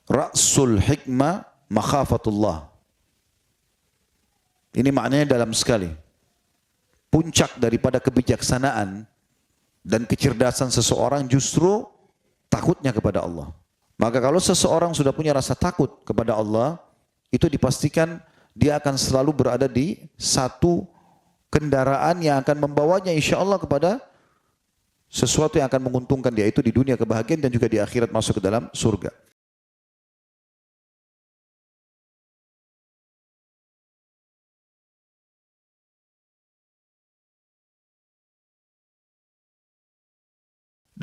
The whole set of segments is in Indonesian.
Ra'sul hikmah makhafatullah. Ini maknanya dalam sekali. Puncak daripada kebijaksanaan dan kecerdasan seseorang justru takutnya kepada Allah. Maka kalau seseorang sudah punya rasa takut kepada Allah, itu dipastikan dia akan selalu berada di satu kendaraan yang akan membawanya insya Allah kepada sesuatu yang akan menguntungkan dia, itu di dunia kebahagiaan dan juga di akhirat masuk ke dalam surga.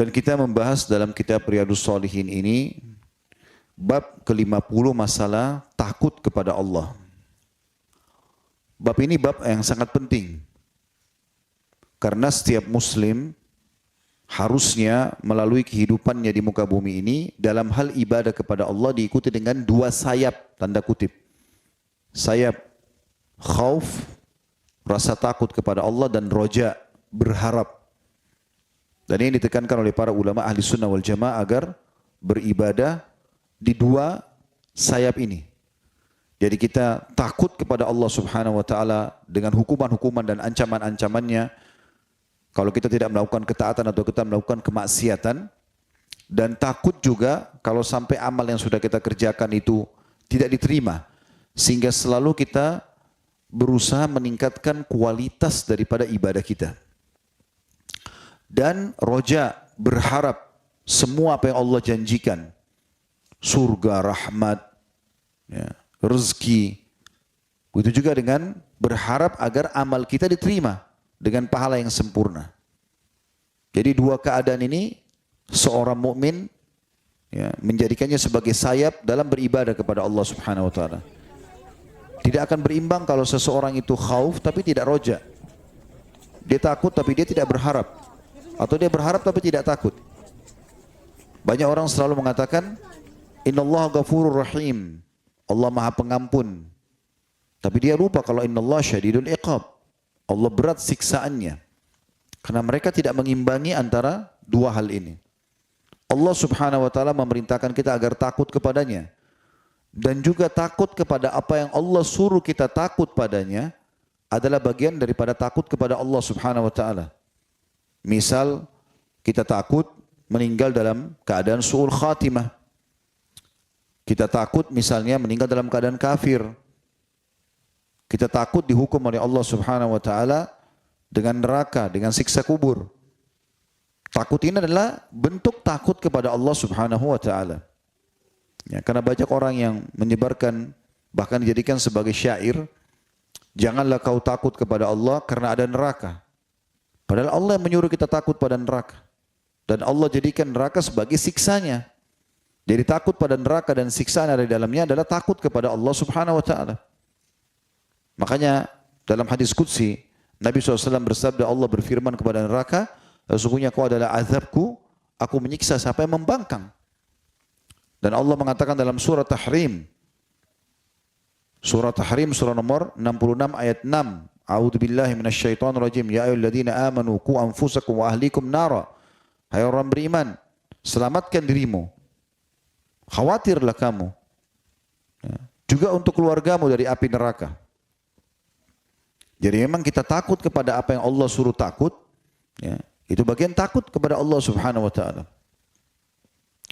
Dan kita membahas dalam kitab Riyadhus Shalihin ini bab ke-50 masalah takut kepada Allah. Bab ini bab yang sangat penting. Karena setiap muslim harusnya melalui kehidupannya di muka bumi ini dalam hal ibadah kepada Allah diikuti dengan dua sayap, tanda kutip. Sayap khauf, rasa takut kepada Allah, dan roja, berharap. Dan ini ditekankan oleh para ulama ahli sunnah wal jamaah agar beribadah di dua sayap ini. Jadi kita takut kepada Allah subhanahu wa ta'ala dengan hukuman-hukuman dan ancaman-ancamannya. Kalau kita tidak melakukan ketaatan atau kita melakukan kemaksiatan. Dan takut juga kalau sampai amal yang sudah kita kerjakan itu tidak diterima. Sehingga selalu kita berusaha meningkatkan kualitas daripada ibadah kita. Dan roja, berharap semua apa yang Allah janjikan. Surga, rahmat, ya, rezeki. Begitu juga dengan berharap agar amal kita diterima dengan pahala yang sempurna. Jadi dua keadaan ini seorang mukmin ya, menjadikannya sebagai sayap dalam beribadah kepada Allah Subhanahu wa taala. Tidak akan berimbang kalau seseorang itu khauf tapi tidak roja. Dia takut tapi dia tidak berharap. Atau dia berharap tapi tidak takut. Banyak orang selalu mengatakan innallaha ghafurur rahim. Allah Maha Pengampun. Tapi dia lupa kalau innallaha syadidul iqab. Allah berat siksaannya. Karena mereka tidak mengimbangi antara dua hal ini. Allah Subhanahu wa taala memerintahkan kita agar takut kepadanya. Dan juga takut kepada apa yang Allah suruh kita takut padanya adalah bagian daripada takut kepada Allah Subhanahu wa taala. Misal kita takut meninggal dalam keadaan su'ul khatimah. Kita takut misalnya meninggal dalam keadaan kafir. Kita takut dihukum oleh Allah Subhanahu wa taala dengan neraka, dengan siksa kubur. Takut ini adalah bentuk takut kepada Allah Subhanahu wa taala. Ya, karena banyak orang yang menyebarkan bahkan dijadikan sebagai syair, janganlah kau takut kepada Allah karena ada neraka. Padahal Allah yang menyuruh kita takut pada neraka. Dan Allah jadikan neraka sebagai siksanya. Jadi takut pada neraka dan siksaan ada di dalamnya adalah takut kepada Allah Subhanahu wa taala. Makanya dalam hadis qudsi Nabi SAW bersabda, Allah berfirman kepada neraka, sesungguhnya kau adalah azabku, aku menyiksa siapa yang membangkang. Dan Allah mengatakan dalam surah Tahrim, surah nomor 66 ayat 6, A'udzu billahi minasyaitonir rajim. Ya ayyuhalladzina amanu qu anfusakum wa ahlikum nara. Hai orang beriman, selamatkan dirimu. Khawatirlah kamu. Ya. Juga untuk keluargamu dari api neraka. Jadi memang kita takut kepada apa yang Allah suruh takut. Ya. Itu bagian takut kepada Allah Subhanahu wa taala.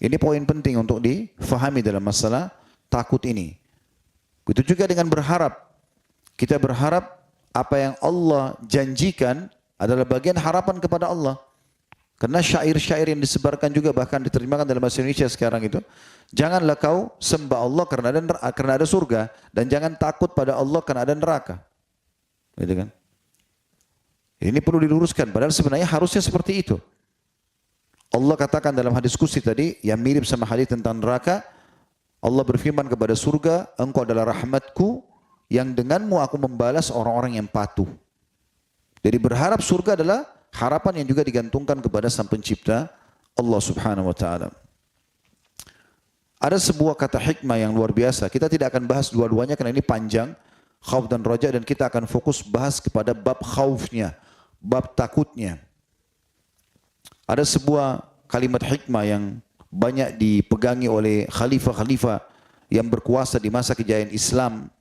Ini poin penting untuk difahami dalam masalah takut ini. Begitu juga dengan berharap. Kita berharap apa yang Allah janjikan adalah bagian harapan kepada Allah. Karena syair-syair yang disebarkan juga bahkan diterjemahkan dalam bahasa Indonesia sekarang itu. Janganlah kau sembah Allah karena ada surga. Dan jangan takut pada Allah karena ada neraka. Gitu kan? Ini perlu diluruskan. Padahal sebenarnya harusnya seperti itu. Allah katakan dalam hadis qudsi tadi yang mirip sama hadis tentang neraka. Allah berfirman kepada surga, engkau adalah rahmatku yang denganmu aku membalas orang-orang yang patuh. Jadi berharap surga adalah harapan yang juga digantungkan kepada Sang Pencipta Allah Subhanahu wa taala. Ada sebuah kata hikmah yang luar biasa. Kita tidak akan bahas dua-duanya karena ini panjang, khauf dan roja, dan kita akan fokus bahas kepada bab khaufnya, bab takutnya. Ada sebuah kalimat hikmah yang banyak dipegangi oleh khalifah-khalifah yang berkuasa di masa kejayaan Islam.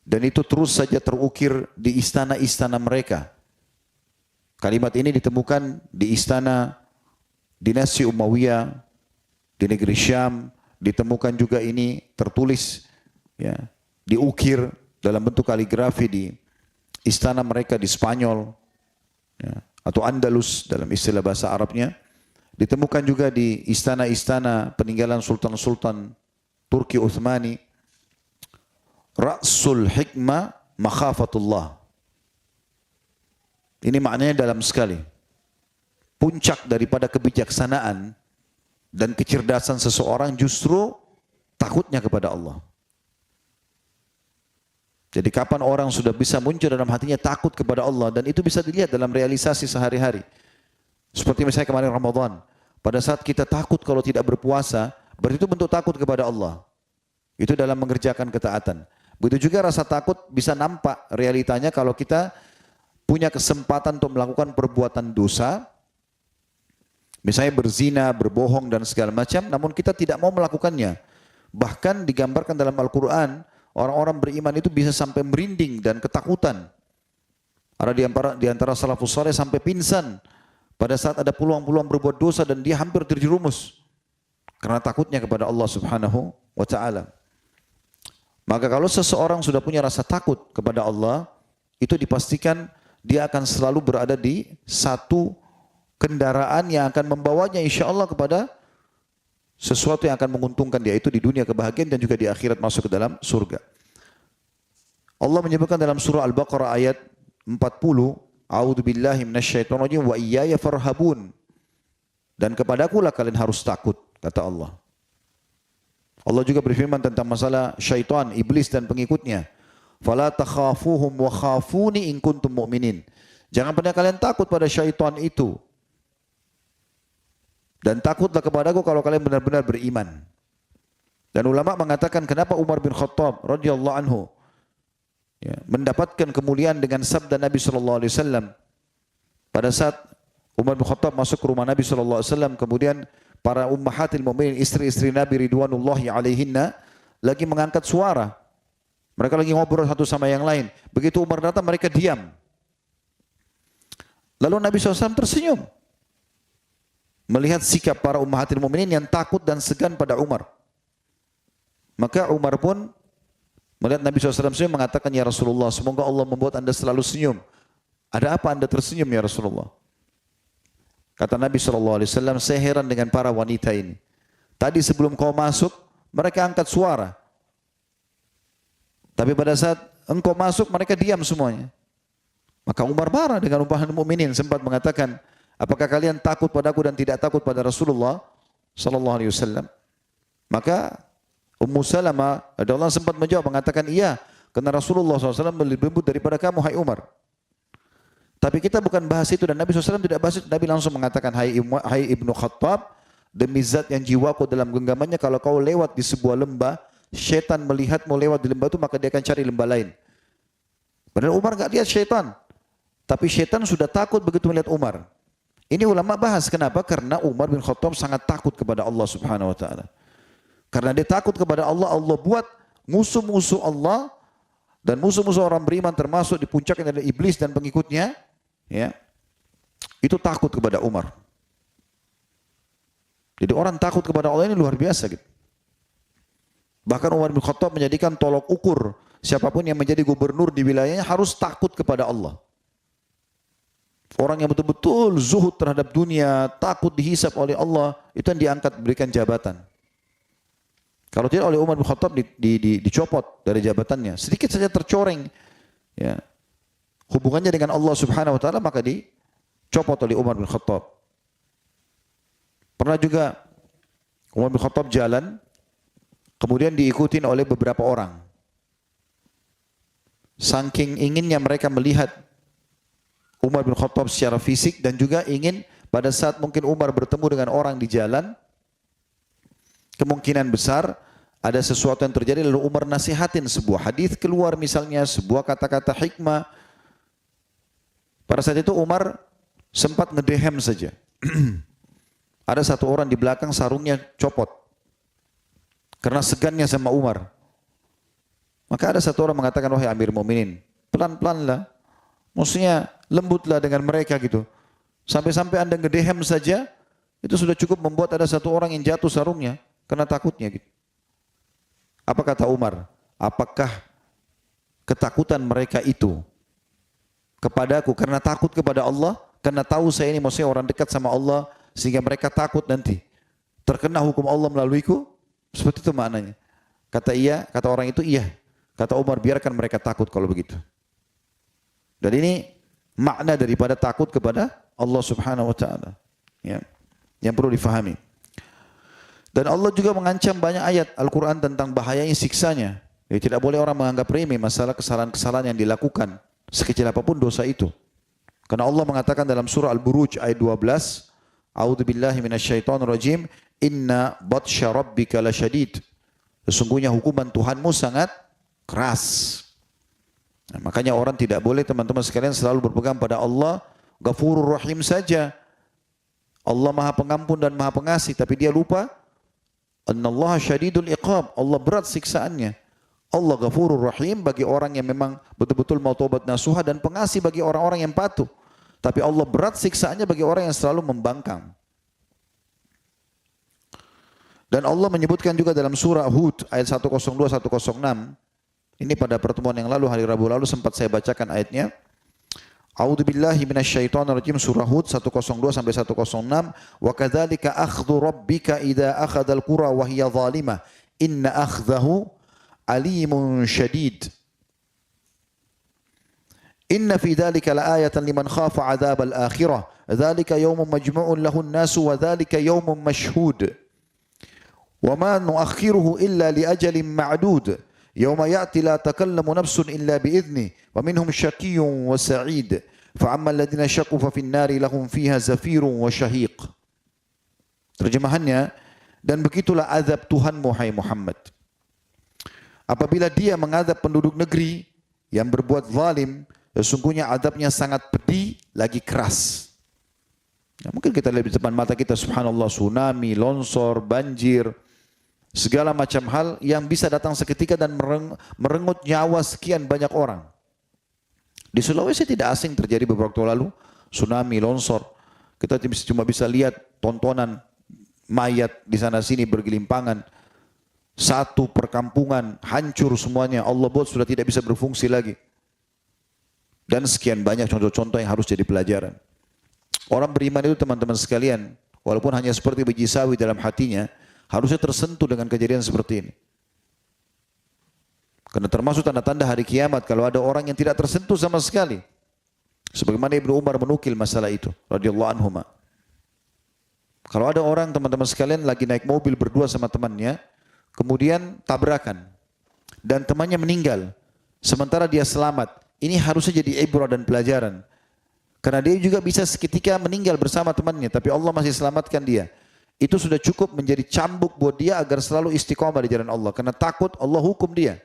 Dan itu terus saja terukir di istana-istana mereka. Kalimat ini ditemukan di istana dinasti Umayyah di negeri Syam, ditemukan juga ini tertulis, ya, diukir dalam bentuk kaligrafi di istana mereka di Spanyol, ya, atau Andalus dalam istilah bahasa Arabnya. Ditemukan juga di istana-istana peninggalan sultan-sultan Turki Utsmani. Ra'sul hikmah makhafatullah. Ini maknanya dalam sekali. Puncak daripada kebijaksanaan dan kecerdasan seseorang justru takutnya kepada Allah. Jadi kapan orang sudah bisa muncul dalam hatinya takut kepada Allah, dan itu bisa dilihat dalam realisasi sehari-hari. Seperti misalnya kemarin Ramadan. Pada saat kita takut kalau tidak berpuasa, berarti itu bentuk takut kepada Allah. Itu dalam mengerjakan ketaatan. Begitu juga rasa takut bisa nampak realitanya kalau kita punya kesempatan untuk melakukan perbuatan dosa, misalnya berzina, berbohong dan segala macam, namun kita tidak mau melakukannya. Bahkan digambarkan dalam Al-Quran, orang-orang beriman itu bisa sampai merinding dan ketakutan. Ada di antara salafus saleh sampai pingsan pada saat ada peluang-peluang berbuat dosa dan dia hampir terjerumus karena takutnya kepada Allah Subhanahu wa taala. Maka kalau seseorang sudah punya rasa takut kepada Allah, itu dipastikan dia akan selalu berada di satu kendaraan yang akan membawanya insya Allah kepada sesuatu yang akan menguntungkan dia, itu di dunia kebahagiaan dan juga di akhirat masuk ke dalam surga. Allah menyebutkan dalam surah Al-Baqarah ayat 40, A'udzu billahi minasyaitonir rajim wa iyaya farhabun. Dan kepadakulah kalian harus takut, kata Allah. Allah juga berfirman tentang masalah syaitan, iblis dan pengikutnya. Fala takhafuhum wa khafuni in kuntum mu'minin. Jangan pernah kalian takut pada syaitan itu. Dan takutlah kepadaku kalau kalian benar-benar beriman. Dan ulama mengatakan kenapa Umar bin Khattab radhiyallahu anhu mendapatkan kemuliaan dengan sabda Nabi sallallahu alaihi wasallam. Pada saat Umar bin Khattab masuk ke rumah Nabi sallallahu alaihi wasallam, kemudian para ummahatil mu'minin, istri-istri Nabi ridwanullahi alaihinna lagi mengangkat suara. Mereka lagi ngobrol satu sama yang lain. Begitu Umar datang, mereka diam. Lalu Nabi SAW tersenyum melihat sikap para ummahatil mu'minin yang takut dan segan pada Umar. Maka Umar pun melihat Nabi SAW senyum mengatakan, ya Rasulullah, semoga Allah membuat anda selalu senyum. Ada apa anda tersenyum ya Rasulullah? Kata Nabi SAW, saya heran dengan para wanita ini. Tadi sebelum kau masuk, mereka angkat suara. Tapi pada saat engkau masuk, mereka diam semuanya. Maka Umar marah dengan ummahatil mu'minin, sempat mengatakan, apakah kalian takut padaku dan tidak takut pada Rasulullah SAW? Maka Ummu Salamah radhiyallahu sempat menjawab mengatakan, iya, karena Rasulullah SAW lebih lembut daripada kamu, hai Umar. Tapi kita bukan bahas itu, dan Nabi SAW tidak bahas itu. Nabi langsung mengatakan, hai Ibnu Khattab, demi zat yang jiwaku dalam genggamannya, kalau kau lewat di sebuah lembah, syaitan melihatmu lewat di lembah itu, maka dia akan cari lembah lain. Padahal Umar enggak lihat syaitan, tapi syaitan sudah takut begitu melihat Umar. Ini ulama bahas kenapa? Karena Umar bin Khattab sangat takut kepada Allah Subhanahu wa taala. Karena dia takut kepada Allah, Allah buat musuh-musuh Allah dan musuh-musuh orang beriman termasuk di puncaknya adalah iblis dan pengikutnya, ya. Itu takut kepada Umar. Jadi orang takut kepada Allah ini luar biasa gitu. Bahkan Umar bin Khattab menjadikan tolok ukur siapapun yang menjadi gubernur di wilayahnya harus takut kepada Allah. Orang yang betul-betul zuhud terhadap dunia, takut dihisab oleh Allah, itu yang diangkat berikan jabatan. Kalau tidak oleh Umar bin Khattab dicopot dari jabatannya. Sedikit saja tercoreng, ya, hubungannya dengan Allah Subhanahu wa taala, maka dicopot oleh Umar bin Khattab. Pernah juga Umar bin Khattab jalan, kemudian diikutin oleh beberapa orang. Saking inginnya mereka melihat Umar bin Khattab secara fisik, dan juga ingin pada saat mungkin Umar bertemu dengan orang di jalan, kemungkinan besar ada sesuatu yang terjadi lalu Umar nasihatin sebuah hadis keluar misalnya, sebuah kata-kata hikmah. Pada saat itu Umar sempat ngedehem saja. ada satu orang di belakang sarungnya copot karena segannya sama Umar. Maka ada satu orang mengatakan, wahai Amir Mu'minin, pelan-pelanlah, maksudnya lembutlah dengan mereka gitu. Sampai-sampai Anda ngedehem saja, itu sudah cukup membuat ada satu orang yang jatuh sarungnya karena takutnya gitu. Apa kata Umar? Apakah ketakutan mereka itu kepadaku karena takut kepada Allah, karena tahu saya ini maksudnya orang dekat sama Allah, sehingga mereka takut nanti terkena hukum Allah melaluiku? Seperti itu maknanya. Kata orang itu iya. Kata Umar, biarkan mereka takut kalau begitu. Dan ini makna daripada takut kepada Allah Subhanahu wa taala. Ya. Yang perlu difahami. Dan Allah juga mengancam banyak ayat Al-Quran tentang bahayanya siksanya. Jadi tidak boleh orang menganggap remeh masalah kesalahan-kesalahan yang dilakukan, sekecil apapun dosa itu. Karena Allah mengatakan dalam surah Al-Buruj ayat 12, A'udzubillahi minasyaitonirrajim, inna batsya rabbika lasyadid. Sesungguhnya hukuman Tuhanmu sangat keras. Nah, makanya orang tidak boleh, teman-teman sekalian, selalu berpegang pada Allah Ghafurur Rahim saja. Allah Maha Pengampun dan Maha Pengasih, tapi dia lupa Annallaha syadidul iqab. Allah berat siksaannya. Allah Ghafurur Rahim bagi orang yang memang betul-betul mau taubat nasuha, dan pengasih bagi orang-orang yang patuh. Tapi Allah berat siksaannya bagi orang yang selalu membangkang. Dan Allah menyebutkan juga dalam surah Hud ayat 102-106. Ini pada pertemuan yang lalu, hari Rabu lalu sempat saya bacakan ayatnya. A'udzubillahi minasyaitonirrajim, surah Hud 102-106. Wa kadzalika akhdhu rabbika idza akhadhal qura wa hiya zalimah inna akhdahu alimun syadid. Inna fi dzalika laayatan liman khafa 'adzabal akhirah. Dzalika yaumun majmu'un lahun nasu wa dzalika yaumun mashhud. Wa ma nu'akhiruhu illa li ajalin ma'dud. Yauma ya'ti la takallamu nafsun illa bi idzni wa minhum syaqiyyun wa sa'id. Fa amma alladziina syaqu fa fin nari lahum fiha zafirun wa syahiq. Terjemahannya, dan begitulah azab Tuhanmu hai Muhammad. Apabila dia mengadab penduduk negeri yang berbuat zalim, sesungguhnya adabnya sangat pedih lagi keras. Ya, mungkin kita lihat di depan mata kita, subhanallah, tsunami, longsor, banjir, segala macam hal yang bisa datang seketika dan merenggut nyawa sekian banyak orang. Di Sulawesi tidak asing terjadi beberapa waktu lalu, tsunami, longsor. Kita cuma bisa lihat tontonan mayat di sana sini bergelimpangan. Satu perkampungan hancur semuanya, Allah buat sudah tidak bisa berfungsi lagi. Dan sekian banyak contoh-contoh yang harus jadi pelajaran. Orang beriman itu, teman-teman sekalian, walaupun hanya seperti biji sawi dalam hatinya, harusnya tersentuh dengan kejadian seperti ini. Karena termasuk tanda-tanda hari kiamat kalau ada orang yang tidak tersentuh sama sekali. Sebagaimana Ibnu Umar menukil masalah itu, radhiyallahu anhuma. Kalau ada orang, teman-teman sekalian, lagi naik mobil berdua sama temannya, kemudian tabrakan, dan temannya meninggal, sementara dia selamat. Ini harusnya jadi ibrah dan pelajaran. Karena dia juga bisa seketika meninggal bersama temannya, tapi Allah masih selamatkan dia. Itu sudah cukup menjadi cambuk buat dia agar selalu istiqomah di jalan Allah. Karena takut Allah hukum dia.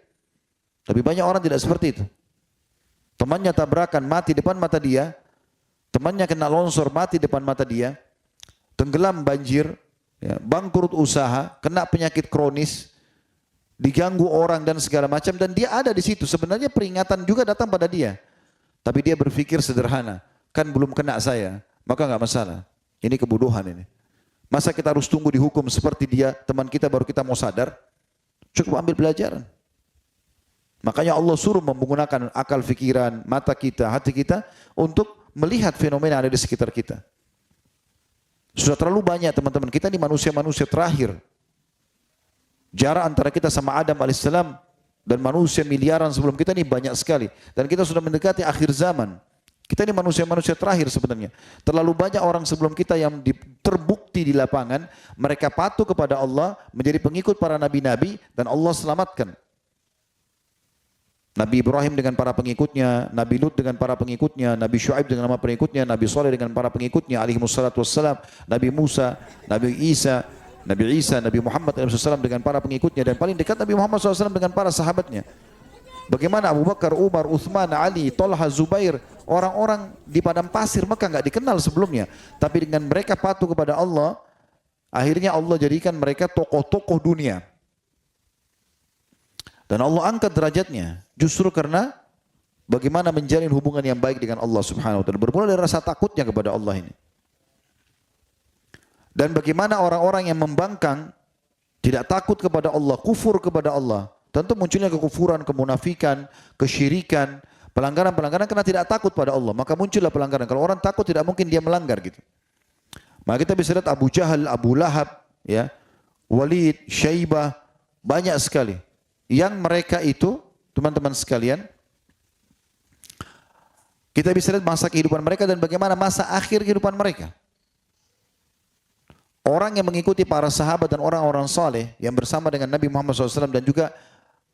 Tapi banyak orang tidak seperti itu. Temannya tabrakan, mati depan mata dia. Temannya kena longsor, mati depan mata dia. Tenggelam banjir, ya, bangkrut usaha, kena penyakit kronis, diganggu orang dan segala macam, dan dia ada di situ. Sebenarnya peringatan juga datang pada dia. Tapi dia berpikir sederhana, kan belum kena saya, maka nggak masalah. Ini kebodohan ini. Masa kita harus tunggu dihukum seperti dia, teman kita, baru kita mau sadar? Cukup ambil pelajaran. Makanya Allah suruh menggunakan akal fikiran, mata kita, hati kita untuk melihat fenomena yang ada di sekitar kita. Sudah terlalu banyak, teman-teman. Kita ini manusia-manusia terakhir. Jarak antara kita sama Adam alaihissalam dan manusia miliaran sebelum kita ini banyak sekali. Dan kita sudah mendekati akhir zaman. Kita ini manusia-manusia terakhir sebenarnya. Terlalu banyak orang sebelum kita yang terbukti di lapangan. Mereka patuh kepada Allah, menjadi pengikut para nabi-nabi, dan Allah selamatkan. Nabi Ibrahim dengan para pengikutnya, Nabi Lut dengan para pengikutnya, Nabi Syuaib dengan para pengikutnya, Nabi Saleh dengan para pengikutnya, alaihimussalatu wassalam, Nabi Musa, Nabi Isa, Nabi Muhammad SAW dengan para pengikutnya, dan paling dekat Nabi Muhammad SAW dengan para sahabatnya. Bagaimana Abu Bakar, Umar, Uthman, Ali, Talha, Zubair, orang-orang di padang pasir Mekah nggak dikenal sebelumnya, tapi dengan mereka patuh kepada Allah, Akhirnya Allah jadikan mereka tokoh-tokoh dunia. Dan Allah angkat derajatnya justru karena bagaimana menjalin hubungan yang baik dengan Allah Subhanahu wa taala. Bermula dari rasa takutnya kepada Allah ini. Dan bagaimana orang-orang yang membangkang tidak takut kepada Allah, kufur kepada Allah. Tentu munculnya kekufuran, kemunafikan, kesyirikan, pelanggaran-pelanggaran karena tidak takut pada Allah. Maka muncullah pelanggaran. Kalau orang takut tidak mungkin dia melanggar gitu. Maka kita bisa lihat Abu Jahal, Abu Lahab, ya, Walid, Syaibah, banyak sekali. Yang mereka itu, teman-teman sekalian, kita bisa lihat masa kehidupan mereka dan bagaimana masa akhir kehidupan mereka. Orang yang mengikuti para sahabat dan orang-orang saleh yang bersama dengan Nabi Muhammad SAW dan juga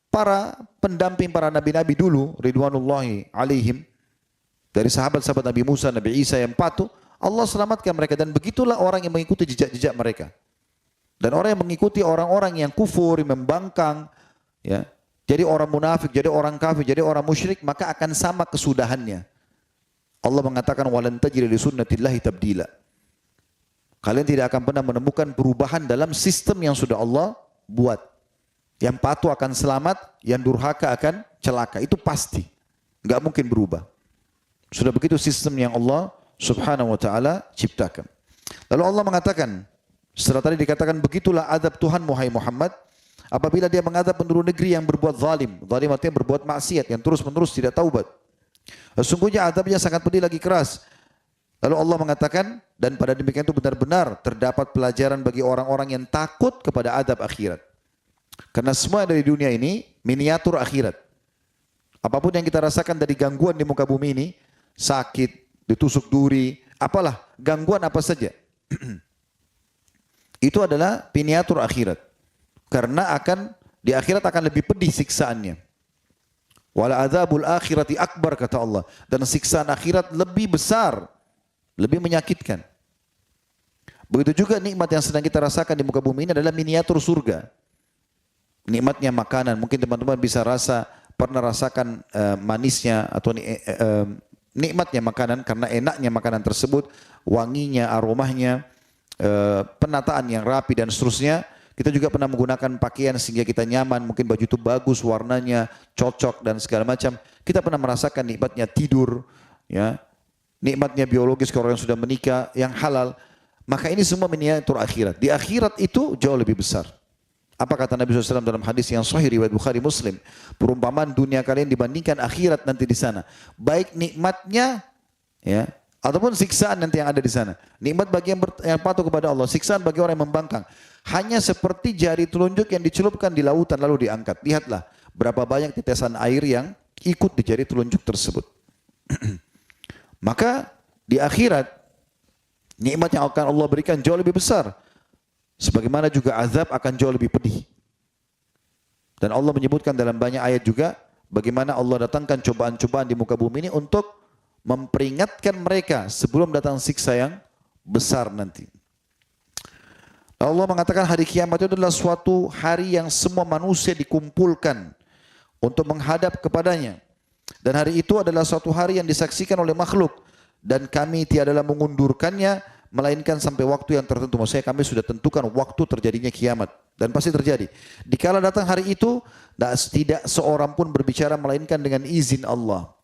para pendamping para nabi-nabi dulu, ridwanullahi alaihim, dari sahabat-sahabat Nabi Musa, Nabi Isa yang patuh, Allah selamatkan mereka dan begitulah orang yang mengikuti jejak-jejak mereka. Dan orang yang mengikuti orang-orang yang kufur, yang membangkang, ya, jadi orang munafik, jadi orang kafir, jadi orang musyrik, maka akan sama kesudahannya. Allah mengatakan walan tajida li sunnatillahi tabdila. Kalian tidak akan pernah menemukan perubahan dalam sistem yang sudah Allah buat. Yang patuh akan selamat, yang durhaka akan celaka. Itu pasti. Enggak mungkin berubah. Sudah begitu sistem yang Allah Subhanahu wa ta'ala ciptakan. Lalu Allah mengatakan, setelah tadi dikatakan begitulah adab Tuhan Muhammad apabila dia mengadab penduduk negeri yang berbuat zalim. Zalim artinya berbuat maksiat yang terus-menerus tidak taubat. Sesungguhnya adabnya sangat pedih lagi keras. Lalu Allah mengatakan, dan pada demikian itu benar-benar terdapat pelajaran bagi orang-orang yang takut kepada adab akhirat. Karena semua dari dunia ini miniatur akhirat. Apapun yang kita rasakan dari gangguan di muka bumi ini, sakit, ditusuk duri, apalah, gangguan apa saja. Itu adalah miniatur akhirat. Karena di akhirat akan lebih pedih siksaannya. Wala adzabul akhirati akbar kata Allah. Dan siksaan akhirat lebih besar, lebih menyakitkan. Begitu juga nikmat yang sedang kita rasakan di muka bumi ini adalah miniatur surga. Nikmatnya makanan, mungkin teman-teman bisa pernah rasakan manisnya atau nikmatnya makanan karena enaknya makanan tersebut, wanginya, aromanya, penataan yang rapi dan seterusnya. Kita juga pernah menggunakan pakaian sehingga kita nyaman, mungkin baju itu bagus, warnanya cocok dan segala macam. Kita pernah merasakan nikmatnya tidur, ya, nikmatnya biologis kalau orang yang sudah menikah, yang halal. Maka ini semua miniatur akhirat. Di akhirat itu jauh lebih besar. Apa kata Nabi SAW dalam hadis yang sahih riwayat Bukhari Muslim? Perumpamaan dunia kalian dibandingkan akhirat nanti di sana. Baik nikmatnya, ya, ataupun siksaan nanti yang ada di sana. Nikmat bagi yang patuh kepada Allah, siksaan bagi orang yang membangkang. Hanya seperti jari telunjuk yang dicelupkan di lautan lalu diangkat. Lihatlah berapa banyak tetesan air yang ikut di jari telunjuk tersebut. Maka di akhirat nikmat yang akan Allah berikan jauh lebih besar. Sebagaimana juga azab akan jauh lebih pedih. Dan Allah menyebutkan dalam banyak ayat juga bagaimana Allah datangkan cobaan-cobaan di muka bumi ini untuk memperingatkan mereka sebelum datang siksa yang besar nanti. Allah mengatakan hari kiamat itu adalah suatu hari yang semua manusia dikumpulkan untuk menghadap kepadanya. Dan hari itu adalah suatu hari yang disaksikan oleh makhluk. Dan kami tiadalah mengundurkannya melainkan sampai waktu yang tertentu. Maksudnya kami sudah tentukan waktu terjadinya kiamat. Dan pasti terjadi. Dikala datang hari itu, tidak seorang pun berbicara melainkan dengan izin Allah.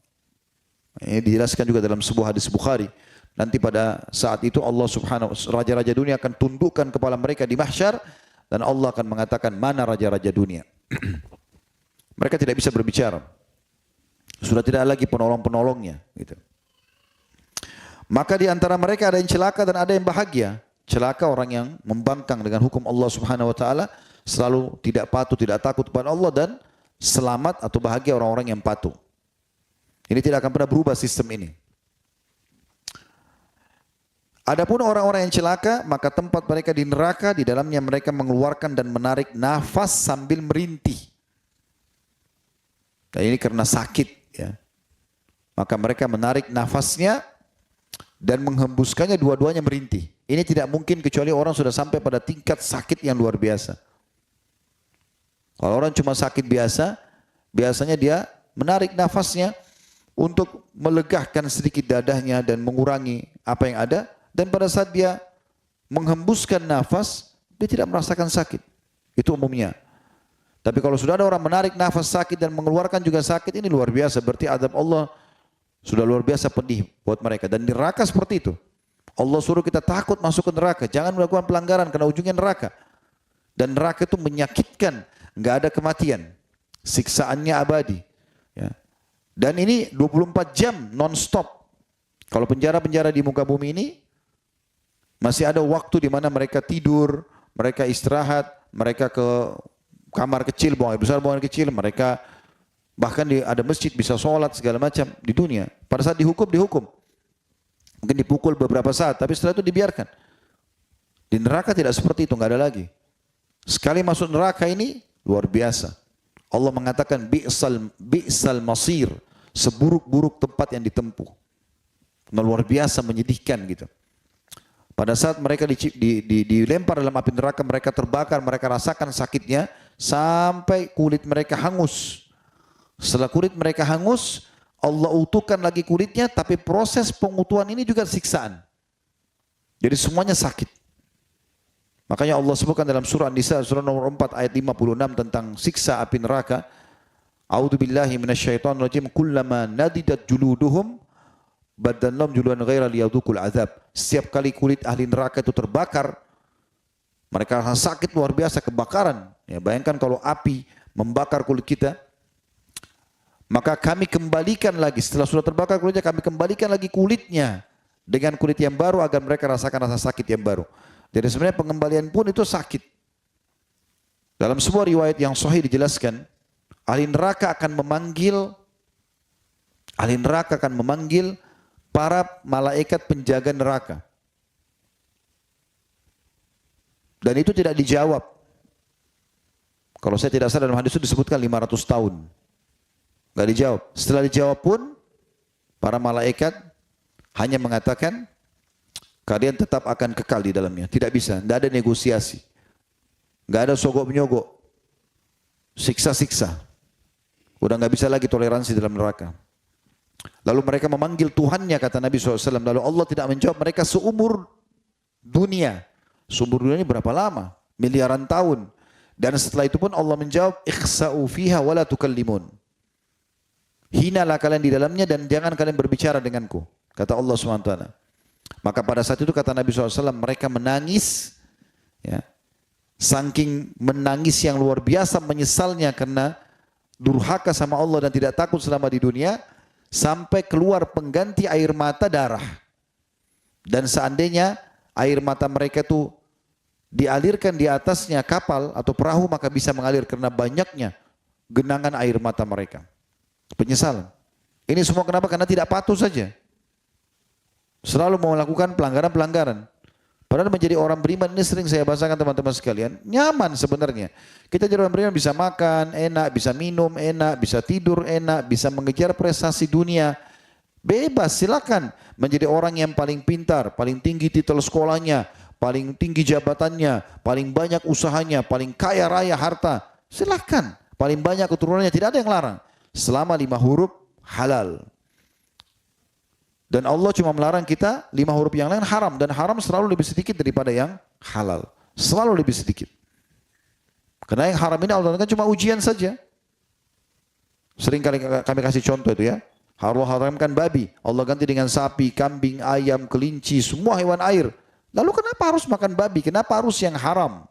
Ini dijelaskan juga dalam sebuah hadis Bukhari. Nanti pada saat itu Allah subhanahu raja-raja dunia akan tundukkan kepala mereka di mahsyar. Dan Allah akan mengatakan mana raja-raja dunia. Mereka tidak bisa berbicara. Sudah tidak lagi penolong-penolongnya. Gitu. Maka di antara mereka ada yang celaka dan ada yang bahagia. Celaka orang yang membangkang dengan hukum Allah Subhanahu wa taala, selalu tidak patuh, tidak takut kepada Allah, dan selamat atau bahagia orang-orang yang patuh. Ini tidak akan pernah berubah sistem ini. Adapun orang-orang yang celaka, maka tempat mereka di neraka, di dalamnya mereka mengeluarkan dan menarik nafas sambil merintih. Dan ini karena sakit, ya. Maka mereka menarik nafasnya dan menghembuskannya, dua-duanya merintih. Ini tidak mungkin kecuali orang sudah sampai pada tingkat sakit yang luar biasa. Kalau orang cuma sakit biasa, biasanya dia menarik nafasnya untuk melegahkan sedikit dadahnya dan mengurangi apa yang ada. Dan pada saat dia menghembuskan nafas, dia tidak merasakan sakit. Itu umumnya. Tapi kalau sudah ada orang menarik nafas sakit dan mengeluarkan juga sakit, ini luar biasa. Berarti azab Allah sudah luar biasa pedih buat mereka. Dan di neraka seperti itu. Allah suruh kita takut masuk ke neraka. Jangan melakukan pelanggaran karena ujungnya neraka. Dan neraka itu menyakitkan. Nggak ada kematian. Siksaannya abadi. Ya. Dan ini 24 jam non-stop. Kalau penjara-penjara di muka bumi ini, masih ada waktu di mana mereka tidur, mereka istirahat, mereka ke kamar kecil, buang air besar, buang air kecil, mereka bahkan ada masjid bisa sholat segala macam di dunia. Pada saat dihukum, mungkin dipukul beberapa saat, tapi setelah itu dibiarkan. Di neraka tidak seperti itu, nggak ada lagi. Sekali masuk neraka ini luar biasa. Allah mengatakan bi'sal masir, seburuk-buruk tempat yang ditempuh. Luar biasa menyedihkan gitu. Pada saat mereka dilempar dalam api neraka, mereka terbakar, mereka rasakan sakitnya sampai kulit mereka hangus. Setelah kulit mereka hangus, Allah utuhkan lagi kulitnya, tapi proses pengutuhan ini juga siksaan. Jadi semuanya sakit. Makanya Allah sebutkan dalam surah An-Nisa, surah nomor 4 ayat 56 tentang siksa api neraka. A'udzubillahi minasyaitonir rajim. Kullama nadidat juluduhum badalnahum juludan ghaira liyadhuqul azab. Setiap kali kulit ahli neraka itu terbakar, mereka rasa sakit luar biasa, kebakaran. Ya, bayangkan kalau api membakar kulit kita, maka kami kembalikan lagi, setelah sudah terbakar kulitnya, kami kembalikan lagi kulitnya dengan kulit yang baru agar mereka rasakan rasa sakit yang baru. Jadi sebenarnya pengembalian pun itu sakit. Dalam sebuah riwayat yang sahih dijelaskan, ahli neraka akan memanggil para malaikat penjaga neraka. Dan itu tidak dijawab. Kalau saya tidak salah dalam hadis itu disebutkan 500 tahun. Tidak dijawab. Setelah dijawab pun, para malaikat hanya mengatakan, kalian tetap akan kekal di dalamnya. Tidak bisa, tidak ada negosiasi. Tidak ada sogok-menyogok. Siksa-siksa. Udah nggak bisa lagi toleransi dalam neraka. Lalu mereka memanggil Tuhannya, kata Nabi SAW. Lalu Allah tidak menjawab mereka seumur dunia. Seumur dunia ini berapa lama? Miliaran tahun. Dan setelah itu pun Allah menjawab, ikhsa'u fiha wa la tukallimun. Hinalah kalian di dalamnya dan jangan kalian berbicara denganku. Kata Allah SWT. Maka pada saat itu kata Nabi SAW, mereka menangis. Ya, saking menangis yang luar biasa, menyesalnya karena durhaka sama Allah dan tidak takut selama di dunia. Sampai keluar pengganti air mata darah. Dan seandainya air mata mereka itu dialirkan di atasnya kapal atau perahu, maka bisa mengalir karena banyaknya genangan air mata mereka. Penyesalan. Ini semua kenapa? Karena tidak patuh saja. Selalu mau melakukan pelanggaran-pelanggaran. Padahal menjadi orang beriman ini sering saya bahasakan teman-teman sekalian. Nyaman sebenarnya. Kita jadi orang beriman bisa makan enak, bisa minum enak, bisa tidur enak, bisa mengejar prestasi dunia. Bebas, silakan. Menjadi orang yang paling pintar, paling tinggi titel sekolahnya, paling tinggi jabatannya, paling banyak usahanya, paling kaya raya harta. Silakan. Paling banyak keturunannya, tidak ada yang larang. Selama 5 huruf halal. Dan Allah cuma melarang kita 5 huruf yang lain haram. Dan haram selalu lebih sedikit daripada yang halal. Selalu lebih sedikit. Karena yang haram ini Allah kan cuma ujian saja. Sering kali kami kasih contoh itu ya. Allah haramkan babi. Allah ganti dengan sapi, kambing, ayam, kelinci, semua hewan air. Lalu kenapa harus makan babi? Kenapa harus yang haram?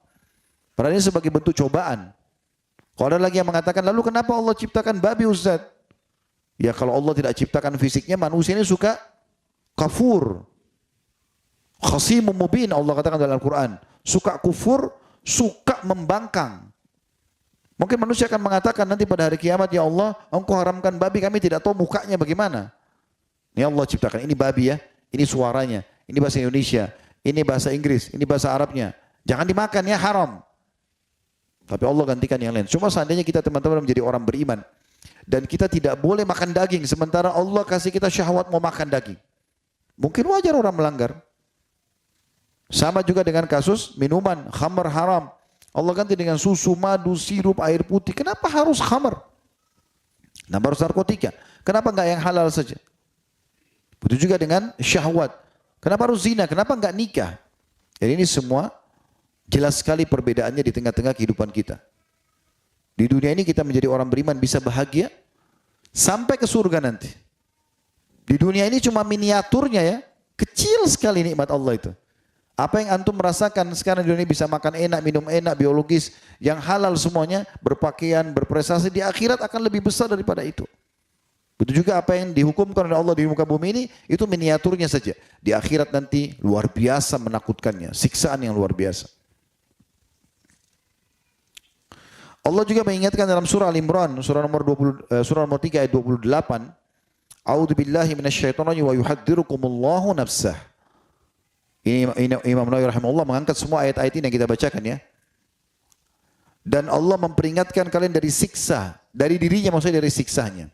Padahal ini sebagai bentuk cobaan. Kalau ada lagi yang mengatakan, lalu kenapa Allah ciptakan babi Ustaz? Ya kalau Allah tidak ciptakan fisiknya, manusia ini suka kafur. Khasimun mubin, Allah katakan dalam Al-Quran. Suka kufur, suka membangkang. Mungkin manusia akan mengatakan nanti pada hari kiamat, ya Allah, engkau haramkan babi, kami tidak tahu mukanya bagaimana. Ini Allah ciptakan, ini babi ya, ini suaranya, ini bahasa Indonesia, ini bahasa Inggris, ini bahasa Arabnya. Jangan dimakan ya, haram. Tapi Allah gantikan yang lain. Cuma seandainya kita teman-teman menjadi orang beriman, dan kita tidak boleh makan daging, sementara Allah kasih kita syahwat mau makan daging. Mungkin wajar orang melanggar. Sama juga dengan kasus minuman, khamar haram. Allah ganti dengan susu, madu, sirup, air putih. Kenapa harus khamar? Kenapa harus narkotika? Kenapa enggak yang halal saja? Begitu juga dengan syahwat. Kenapa harus zina? Kenapa enggak nikah? Jadi ini semua jelas sekali perbedaannya di tengah-tengah kehidupan kita. Di dunia ini kita menjadi orang beriman bisa bahagia sampai ke surga nanti. Di dunia ini cuma miniaturnya ya, kecil sekali nikmat Allah itu. Apa yang antum merasakan sekarang di dunia bisa makan enak, minum enak, biologis, yang halal semuanya, berpakaian, berprestasi, di akhirat akan lebih besar daripada itu. Begitu juga apa yang dihukumkan oleh Allah di muka bumi ini, itu miniaturnya saja. Di akhirat nanti luar biasa menakutkannya, siksaan yang luar biasa. Allah juga mengingatkan dalam surah Al-Imran, surah nomor 3 ayat 28, A'udzu billahi minasyaitonir wa yuhadzirukumullahu nafsah. Ini Imam Nawawi rahimahullah mengangkat semua ayat-ayat ini yang kita bacakan ya. Dan Allah memperingatkan kalian dari siksa, dari dirinya maksudnya dari siksanya.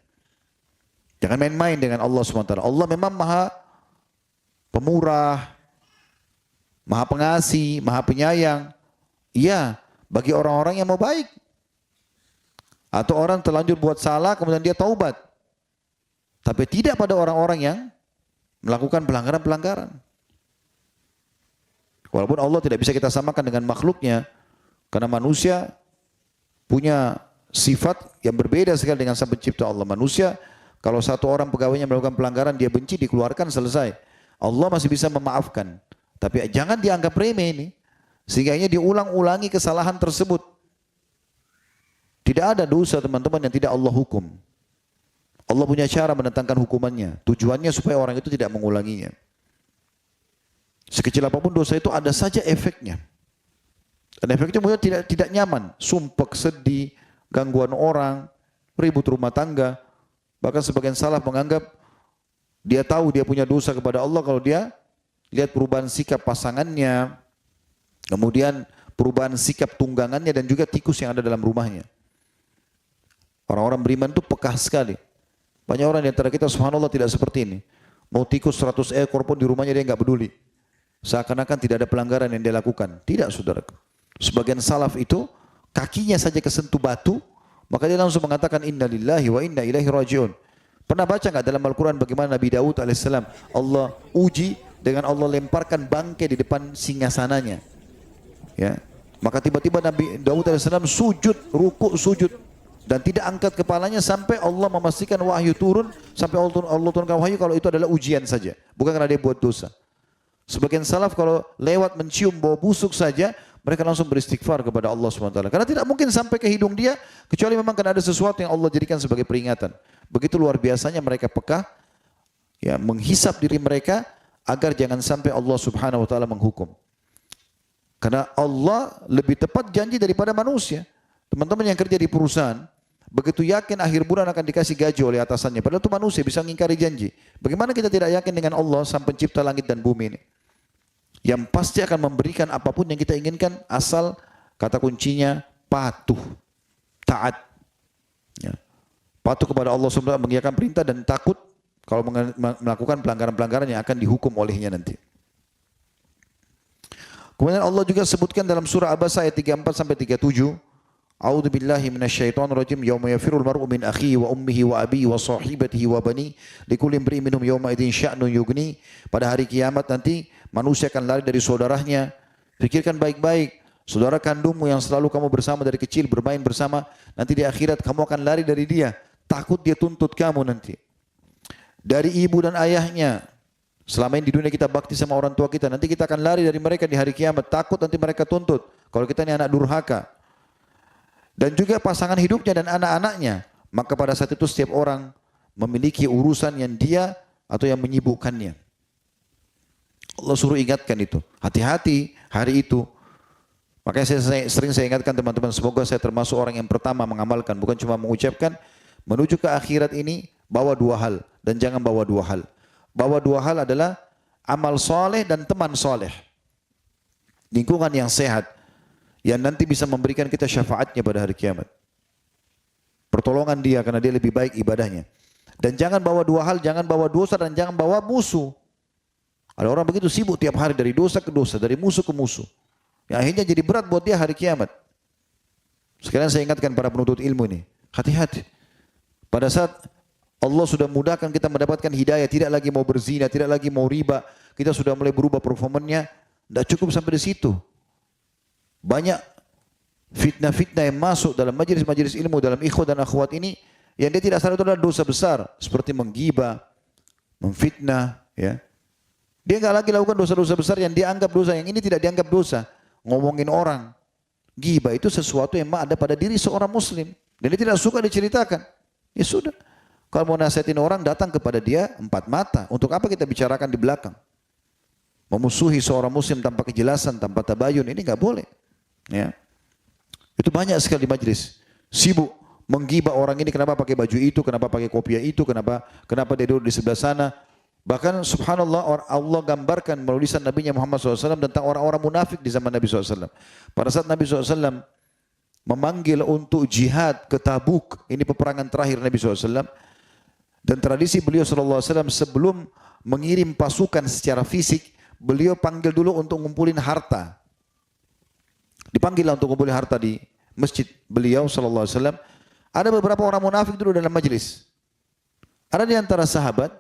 Jangan main-main dengan Allah SWT. Allah memang maha pemurah, maha pengasih, maha penyayang. Iya, bagi orang-orang yang mau baik. Atau orang terlanjur buat salah kemudian dia taubat. Tapi tidak pada orang-orang yang melakukan pelanggaran-pelanggaran. Walaupun Allah tidak bisa kita samakan dengan makhluknya. Karena manusia punya sifat yang berbeda sekali dengan sang pencipta Allah. Manusia, kalau satu orang pegawainya melakukan pelanggaran, dia benci, dikeluarkan, selesai. Allah masih bisa memaafkan. Tapi jangan dianggap remeh ini. Sehingga dia ulang-ulangi kesalahan tersebut. Tidak ada dosa teman-teman yang tidak Allah hukum. Allah punya cara mendatangkan hukumannya. Tujuannya supaya orang itu tidak mengulanginya. Sekecil apapun dosa itu ada saja efeknya. Dan efeknya mungkin tidak nyaman. Sumpek, sedih, gangguan orang, ribut rumah tangga. Bahkan sebagian salaf menganggap dia tahu dia punya dosa kepada Allah kalau dia lihat perubahan sikap pasangannya. Kemudian perubahan sikap tunggangannya dan juga tikus yang ada dalam rumahnya. Orang-orang beriman itu pekah sekali. Banyak orang di antara kita subhanallah tidak seperti ini. Mau tikus 100 ekor pun di rumahnya dia nggak peduli. Seakan-akan tidak ada pelanggaran yang dia lakukan. Tidak saudaraku. Sebagian salaf itu kakinya saja kesentuh batu, maka dia langsung mengatakan inna lillahi wa inna ilaihi rajiun. Pernah baca enggak dalam Al-Quran bagaimana Nabi Daud alaihissalam Allah uji dengan Allah lemparkan bangkai di depan singgasananya. Ya. Maka tiba-tiba Nabi Daud alaihissalam sujud, rukuk sujud dan tidak angkat kepalanya sampai Allah memastikan wahyu turun, sampai Allah turunkan wahyu kalau itu adalah ujian saja, bukan karena dia buat dosa. Sebagian salaf kalau lewat mencium bau busuk saja, mereka langsung beristighfar kepada Allah SWT. Karena tidak mungkin sampai ke hidung dia, kecuali memang karena ada sesuatu yang Allah jadikan sebagai peringatan. Begitu luar biasanya mereka peka, ya, menghisap diri mereka, agar jangan sampai Allah Subhanahu Wa Taala menghukum. Karena Allah lebih tepat janji daripada manusia. Teman-teman yang kerja di perusahaan, begitu yakin akhir bulan akan dikasih gaji oleh atasannya. Padahal itu manusia bisa mengingkari janji. Bagaimana kita tidak yakin dengan Allah sang pencipta langit dan bumi ini? Yang pasti akan memberikan apapun yang kita inginkan asal kata kuncinya patuh, taat. Ya. Patuh kepada Allah SWT, mengiyakan perintah dan takut kalau melakukan pelanggaran-pelanggaran yang akan dihukum olehnya nanti. Kemudian Allah juga sebutkan dalam surah Abasa ayat 34 sampai 37, A'udzu billahi minasyaitonir rajim yauma yafirul mar'u min akhihi wa ummihi wa abihi wa sahibatihi wa bani likulli imri'in minhum yawma idzin sya'nun yughni. Pada hari kiamat nanti manusia akan lari dari saudaranya. Pikirkan baik-baik, saudara kandungmu yang selalu kamu bersama dari kecil bermain bersama, nanti di akhirat kamu akan lari dari dia, takut dia tuntut kamu nanti. Dari ibu dan ayahnya, selama ini di dunia kita bakti sama orang tua kita, nanti kita akan lari dari mereka di hari kiamat, takut nanti mereka tuntut kalau kita ini anak durhaka. Dan juga pasangan hidupnya dan anak-anaknya. Maka pada saat itu setiap orang memiliki urusan yang dia atau yang menyibukkannya. Allah suruh ingatkan itu. Hati-hati hari itu. Makanya saya ingatkan teman-teman, semoga saya termasuk orang yang pertama mengamalkan. Bukan cuma mengucapkan, menuju ke akhirat ini bawa dua hal. Dan jangan bawa dua hal. Bawa dua hal adalah amal soleh dan teman soleh. Lingkungan yang sehat. Yang nanti bisa memberikan kita syafaatnya pada hari kiamat. Pertolongan dia karena dia lebih baik ibadahnya. Dan jangan bawa dua hal, jangan bawa dosa dan jangan bawa musuh. Ada orang begitu sibuk tiap hari dari dosa ke dosa, dari musuh ke musuh. Yang akhirnya jadi berat buat dia hari kiamat. Sekarang saya ingatkan para penuntut ilmu ini, hati-hati. Pada saat Allah sudah mudahkan kita mendapatkan hidayah, tidak lagi mau berzina, tidak lagi mau riba, kita sudah mulai berubah performanya, Tidak cukup sampai di situ. Banyak fitnah-fitnah yang masuk dalam majelis-majelis ilmu, dalam ikhwah dan akhwat ini, yang dia tidak sadar itu adalah dosa besar. Seperti menggibah, memfitnah. Ya. Dia nggak lagi lakukan dosa-dosa besar yang dia anggap dosa. Yang ini tidak dianggap dosa. Ngomongin orang. Ghibah itu sesuatu yang ada pada diri seorang muslim. Dan dia tidak suka diceritakan. Ya sudah. Kalau mau nasihatin orang, datang kepada dia empat mata. Untuk apa kita bicarakan di belakang? Memusuhi seorang muslim tanpa kejelasan, tanpa tabayun, ini nggak boleh. Ya. Itu banyak sekali di majlis. Sibuk menggibah orang ini, kenapa pakai baju itu, kenapa pakai kopiah itu, kenapa dia duduk di sebelah sana. Bahkan subhanallah Allah gambarkan melalui lisan Nabi Muhammad SAW tentang orang-orang munafik di zaman Nabi SAW. Pada saat Nabi SAW memanggil untuk jihad ke Tabuk, ini peperangan terakhir Nabi SAW. Dan tradisi beliau SAW sebelum mengirim pasukan secara fisik, beliau panggil dulu untuk ngumpulin harta. Dipanggillah untuk ngumpulin harta di masjid beliau SAW. Ada beberapa orang munafik dulu dalam majelis. Ada di antara sahabat,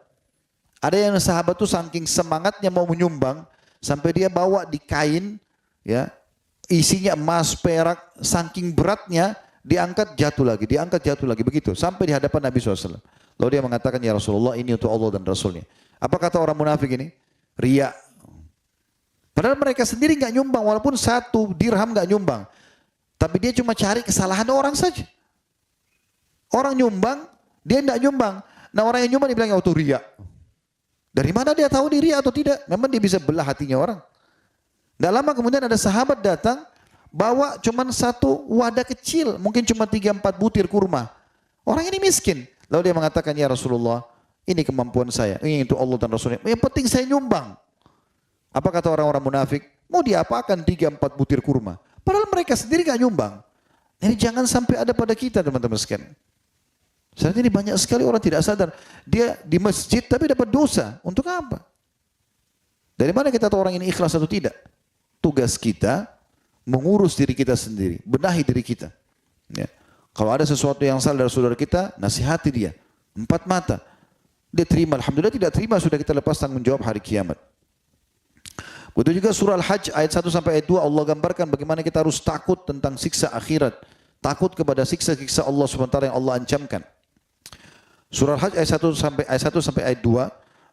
ada yang sahabat tuh saking semangatnya mau menyumbang, sampai dia bawa di kain, ya, isinya emas, perak, saking beratnya, diangkat jatuh lagi, begitu. Sampai di hadapan Nabi SAW. Lalu dia mengatakan, ya Rasulullah, ini untuk Allah dan Rasulnya. Apa kata orang munafik ini? Riya. Padahal mereka sendiri nggak nyumbang, walaupun 1 dirham nggak nyumbang. Tapi dia cuma cari kesalahan orang saja. Orang nyumbang, dia nggak nyumbang. Nah orang yang nyumbang dibilang, oh itu riya. Dari mana dia tahu dia riya atau tidak? Memang dia bisa belah hatinya orang. Nggak lama kemudian ada sahabat datang, bawa cuma 1 wadah kecil, mungkin cuma 3-4 butir kurma. Orang ini miskin. Lalu dia mengatakan, ya Rasulullah, ini kemampuan saya, ini untuk Allah dan Rasulnya. Yang penting saya nyumbang. Apa kata orang-orang munafik? Mau diapakan 3-4 butir kurma? Padahal mereka sendiri gak nyumbang. Ini jangan sampai ada pada kita teman-teman sekalian. Saat ini banyak sekali orang tidak sadar. Dia di masjid tapi dapat dosa. Untuk apa? Dari mana kita tahu orang ini ikhlas atau tidak? Tugas kita mengurus diri kita sendiri. Benahi diri kita. Ya. Kalau ada sesuatu yang salah dari saudara kita, nasihati dia. 4 mata. Dia terima. Alhamdulillah, tidak terima sudah kita lepas tanggung jawab hari kiamat. Begitu juga surah Al-Hajj ayat 1 sampai ayat 2 Allah gambarkan bagaimana kita harus takut tentang siksa akhirat. Takut kepada siksa-siksa Allah SWT yang Allah ancamkan. Surah Al-Hajj ayat 1 sampai ayat 2.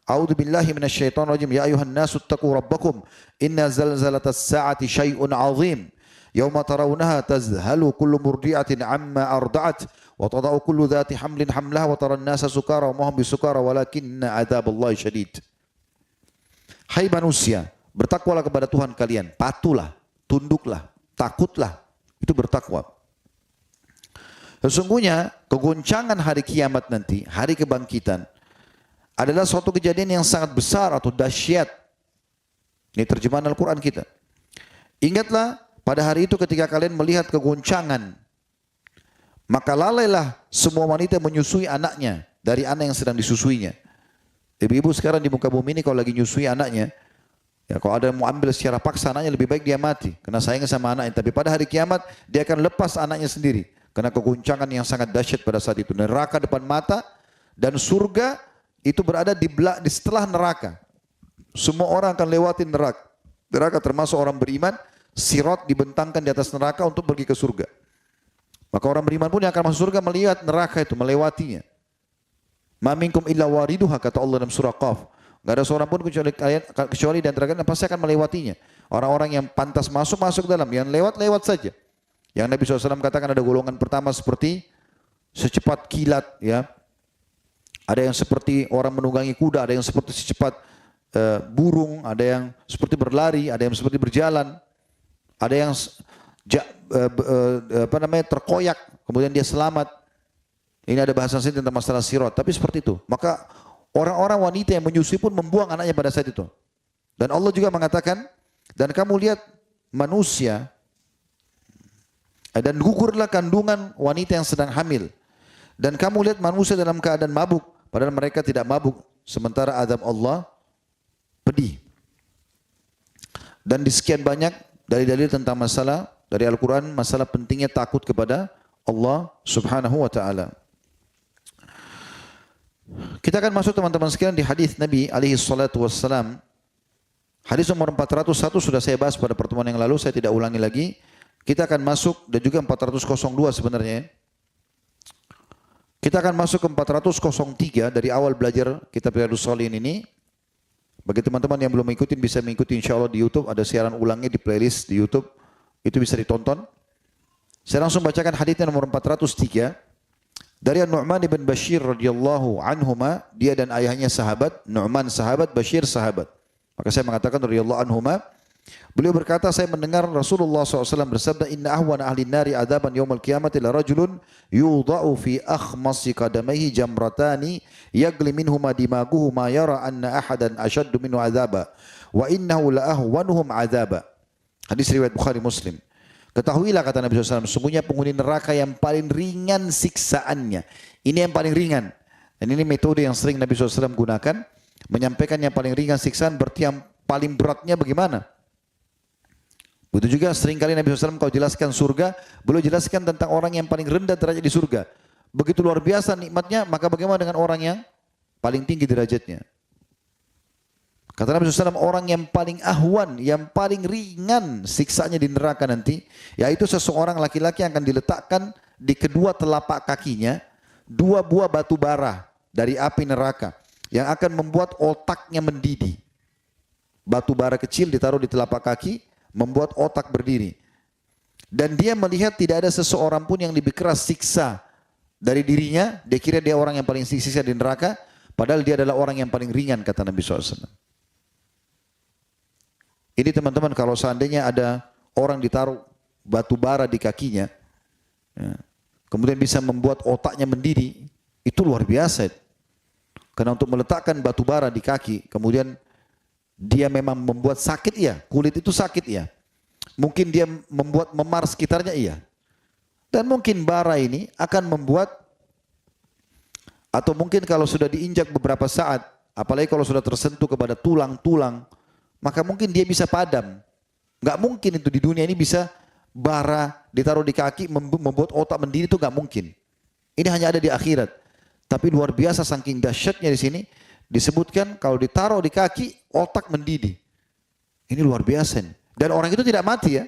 A'udzu billahi minasyaitonir rajim. Ya ayuhan nasu taqu rabbakum inna zalzalatas sa'ati syai'un 'azim. Yauma tarawunaha tazhalu kullu murdi'atin 'amma arda'at wa tada'u kullu dhati hamlin hamlaha wa taran nasa sukara wa ma hum bisukara walakinna 'adzaballahi syadid. Hai manusia, bertakwalah kepada Tuhan kalian, patuhlah, tunduklah, takutlah. Itu bertakwa. Sesungguhnya kegoncangan hari kiamat nanti, hari kebangkitan adalah suatu kejadian yang sangat besar atau dahsyat. Ini terjemahan Al-Quran kita. Ingatlah pada hari itu ketika kalian melihat kegoncangan, maka lalailah semua wanita menyusui anaknya dari anak yang sedang disusuinya. Ibu-ibu sekarang di muka bumi ini kalau lagi nyusui anaknya, ya kalau ada yang mau ambil secara paksa anaknya lebih baik dia mati karena sayang sama anaknya. Tapi pada hari kiamat dia akan lepas anaknya sendiri karena kegoncangan yang sangat dahsyat pada saat itu. Neraka depan mata dan surga itu berada di setelah neraka. Semua orang akan lewati neraka. Neraka termasuk orang beriman. Sirat dibentangkan di atas neraka untuk pergi ke surga. Maka orang beriman pun yang akan masuk surga melihat neraka itu, melewatinya. Ma minkum illa wariduha, kata Allah dalam surah Qaf. Enggak ada seorang pun kecuali di antara kalian pasti akan melewatinya. Orang-orang yang pantas masuk dalam, yang lewat saja. Yang Nabi SAW katakan ada golongan pertama seperti secepat kilat, ya. Ada yang seperti orang menunggangi kuda, ada yang seperti secepat burung, ada yang seperti berlari, ada yang seperti berjalan. Ada yang terkoyak, kemudian dia selamat. Ini ada bahasan sini tentang masalah sirat. Tapi seperti itu. Maka orang-orang wanita yang menyusui pun membuang anaknya pada saat itu. Dan Allah juga mengatakan, dan kamu lihat manusia, dan gugurlah kandungan wanita yang sedang hamil. Dan kamu lihat manusia dalam keadaan mabuk, padahal mereka tidak mabuk. Sementara azab Allah pedih. Dan di sekian banyak dalil-dalil tentang masalah dari Al-Quran, masalah pentingnya takut kepada Allah Subhanahu wa ta'ala. Kita akan masuk teman-teman sekalian di hadis Nabi alaihi salatu wassalam. Hadis nomor 401 sudah saya bahas pada pertemuan yang lalu, saya tidak ulangi lagi. Kita akan masuk, dan juga 402 sebenarnya. Kita akan masuk ke 403 dari awal belajar kitab Riyadhus Shalihin ini. Bagi teman-teman yang belum mengikuti, bisa mengikuti insya Allah di YouTube. Ada siaran ulangnya di playlist di YouTube. Itu bisa ditonton. Saya langsung bacakan hadisnya nomor 403. Dari Nu'man bin Bashir radhiyallahu anhuma, dia dan ayahnya sahabat, Nu'man sahabat, Bashir sahabat. Maka saya mengatakan radhiyallahu anhuma, beliau berkata, saya mendengar Rasulullah SAW bersabda, inna ahwana ahli nari adaban yawmal qiyamati la rajulun yudha'u fi akhmasi qadamaihi jamratani yagli minhuma dimaguhu ma yara anna ahadan ashaddu minhu adaba wa innahu la ahwanuhum adaba. Hadis riwayat Bukhari Muslim. Ketahuilah kata Nabi SAW, sesungguhnya penghuni neraka yang paling ringan siksaannya. Ini yang paling ringan. Dan ini metode yang sering Nabi SAW gunakan. Menyampaikan yang paling ringan siksaan, berarti yang paling beratnya bagaimana? Begitu juga seringkali Nabi SAW kalau jelaskan surga, beliau jelaskan tentang orang yang paling rendah derajat di surga. Begitu luar biasa nikmatnya, maka bagaimana dengan orang yang paling tinggi derajatnya? Kata Nabi SAW, orang yang paling ahwan, yang paling ringan siksaannya di neraka nanti, yaitu seseorang laki-laki yang akan diletakkan di kedua telapak kakinya, 2 buah batu bara dari api neraka, yang akan membuat otaknya mendidih. Batu bara kecil ditaruh di telapak kaki, membuat otak berdiri. Dan dia melihat tidak ada seseorang pun yang lebih keras siksa dari dirinya. Dia kira dia orang yang paling siksa di neraka, padahal dia adalah orang yang paling ringan, kata Nabi SAW. Ini teman-teman, kalau seandainya ada orang ditaruh batu bara di kakinya, ya, kemudian bisa membuat otaknya mendidih, itu luar biasa. Karena untuk meletakkan batu bara di kaki, kemudian dia memang membuat sakit, iya. Kulit itu sakit, iya. Mungkin dia membuat memar sekitarnya, iya. Dan mungkin bara ini akan membuat, atau mungkin kalau sudah diinjak beberapa saat, apalagi kalau sudah tersentuh kepada tulang-tulang, maka mungkin dia bisa padam. Nggak mungkin itu di dunia ini bisa bara ditaruh di kaki membuat otak mendidih, itu nggak mungkin. Ini hanya ada di akhirat. Tapi luar biasa saking dahsyatnya di sini disebutkan kalau ditaruh di kaki otak mendidih. Ini luar biasa. Dan orang itu tidak mati ya.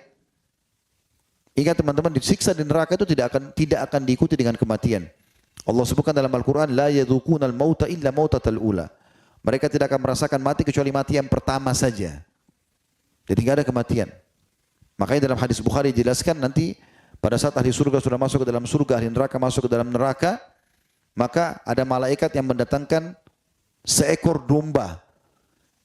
Ingat teman-teman, disiksa di neraka itu tidak akan diikuti dengan kematian. Allah sebutkan dalam Al-Quran, la yadzuqunal mauta illa mautatal ula. Mereka tidak akan merasakan mati kecuali mati yang pertama saja. Jadi tidak ada kematian. Makanya dalam hadis Bukhari dijelaskan nanti pada saat ahli surga sudah masuk ke dalam surga, ahli neraka masuk ke dalam neraka, maka ada malaikat yang mendatangkan seekor domba.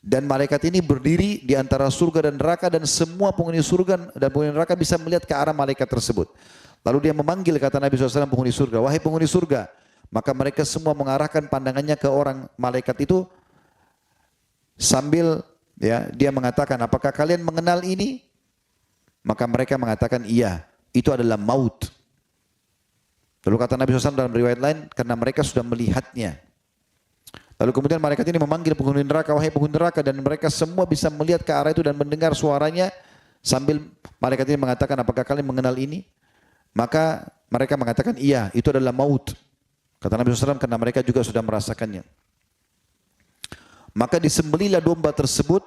Dan malaikat ini berdiri di antara surga dan neraka, dan semua penghuni surga dan penghuni neraka bisa melihat ke arah malaikat tersebut. Lalu dia memanggil, kata Nabi SAW, penghuni surga, wahai penghuni surga. Maka mereka semua mengarahkan pandangannya ke orang malaikat itu sambil ya dia mengatakan, apakah kalian mengenal ini? Maka mereka mengatakan, iya, itu adalah maut. Lalu kata Nabi SAW dalam riwayat lain, karena mereka sudah melihatnya. Lalu kemudian malaikat ini memanggil penghuni neraka, wahai penghuni neraka, dan mereka semua bisa melihat ke arah itu dan mendengar suaranya sambil malaikat ini mengatakan, apakah kalian mengenal ini? Maka mereka mengatakan, iya, itu adalah maut. Kata Nabi SAW, karena mereka juga sudah merasakannya. Maka disembelihlah domba tersebut,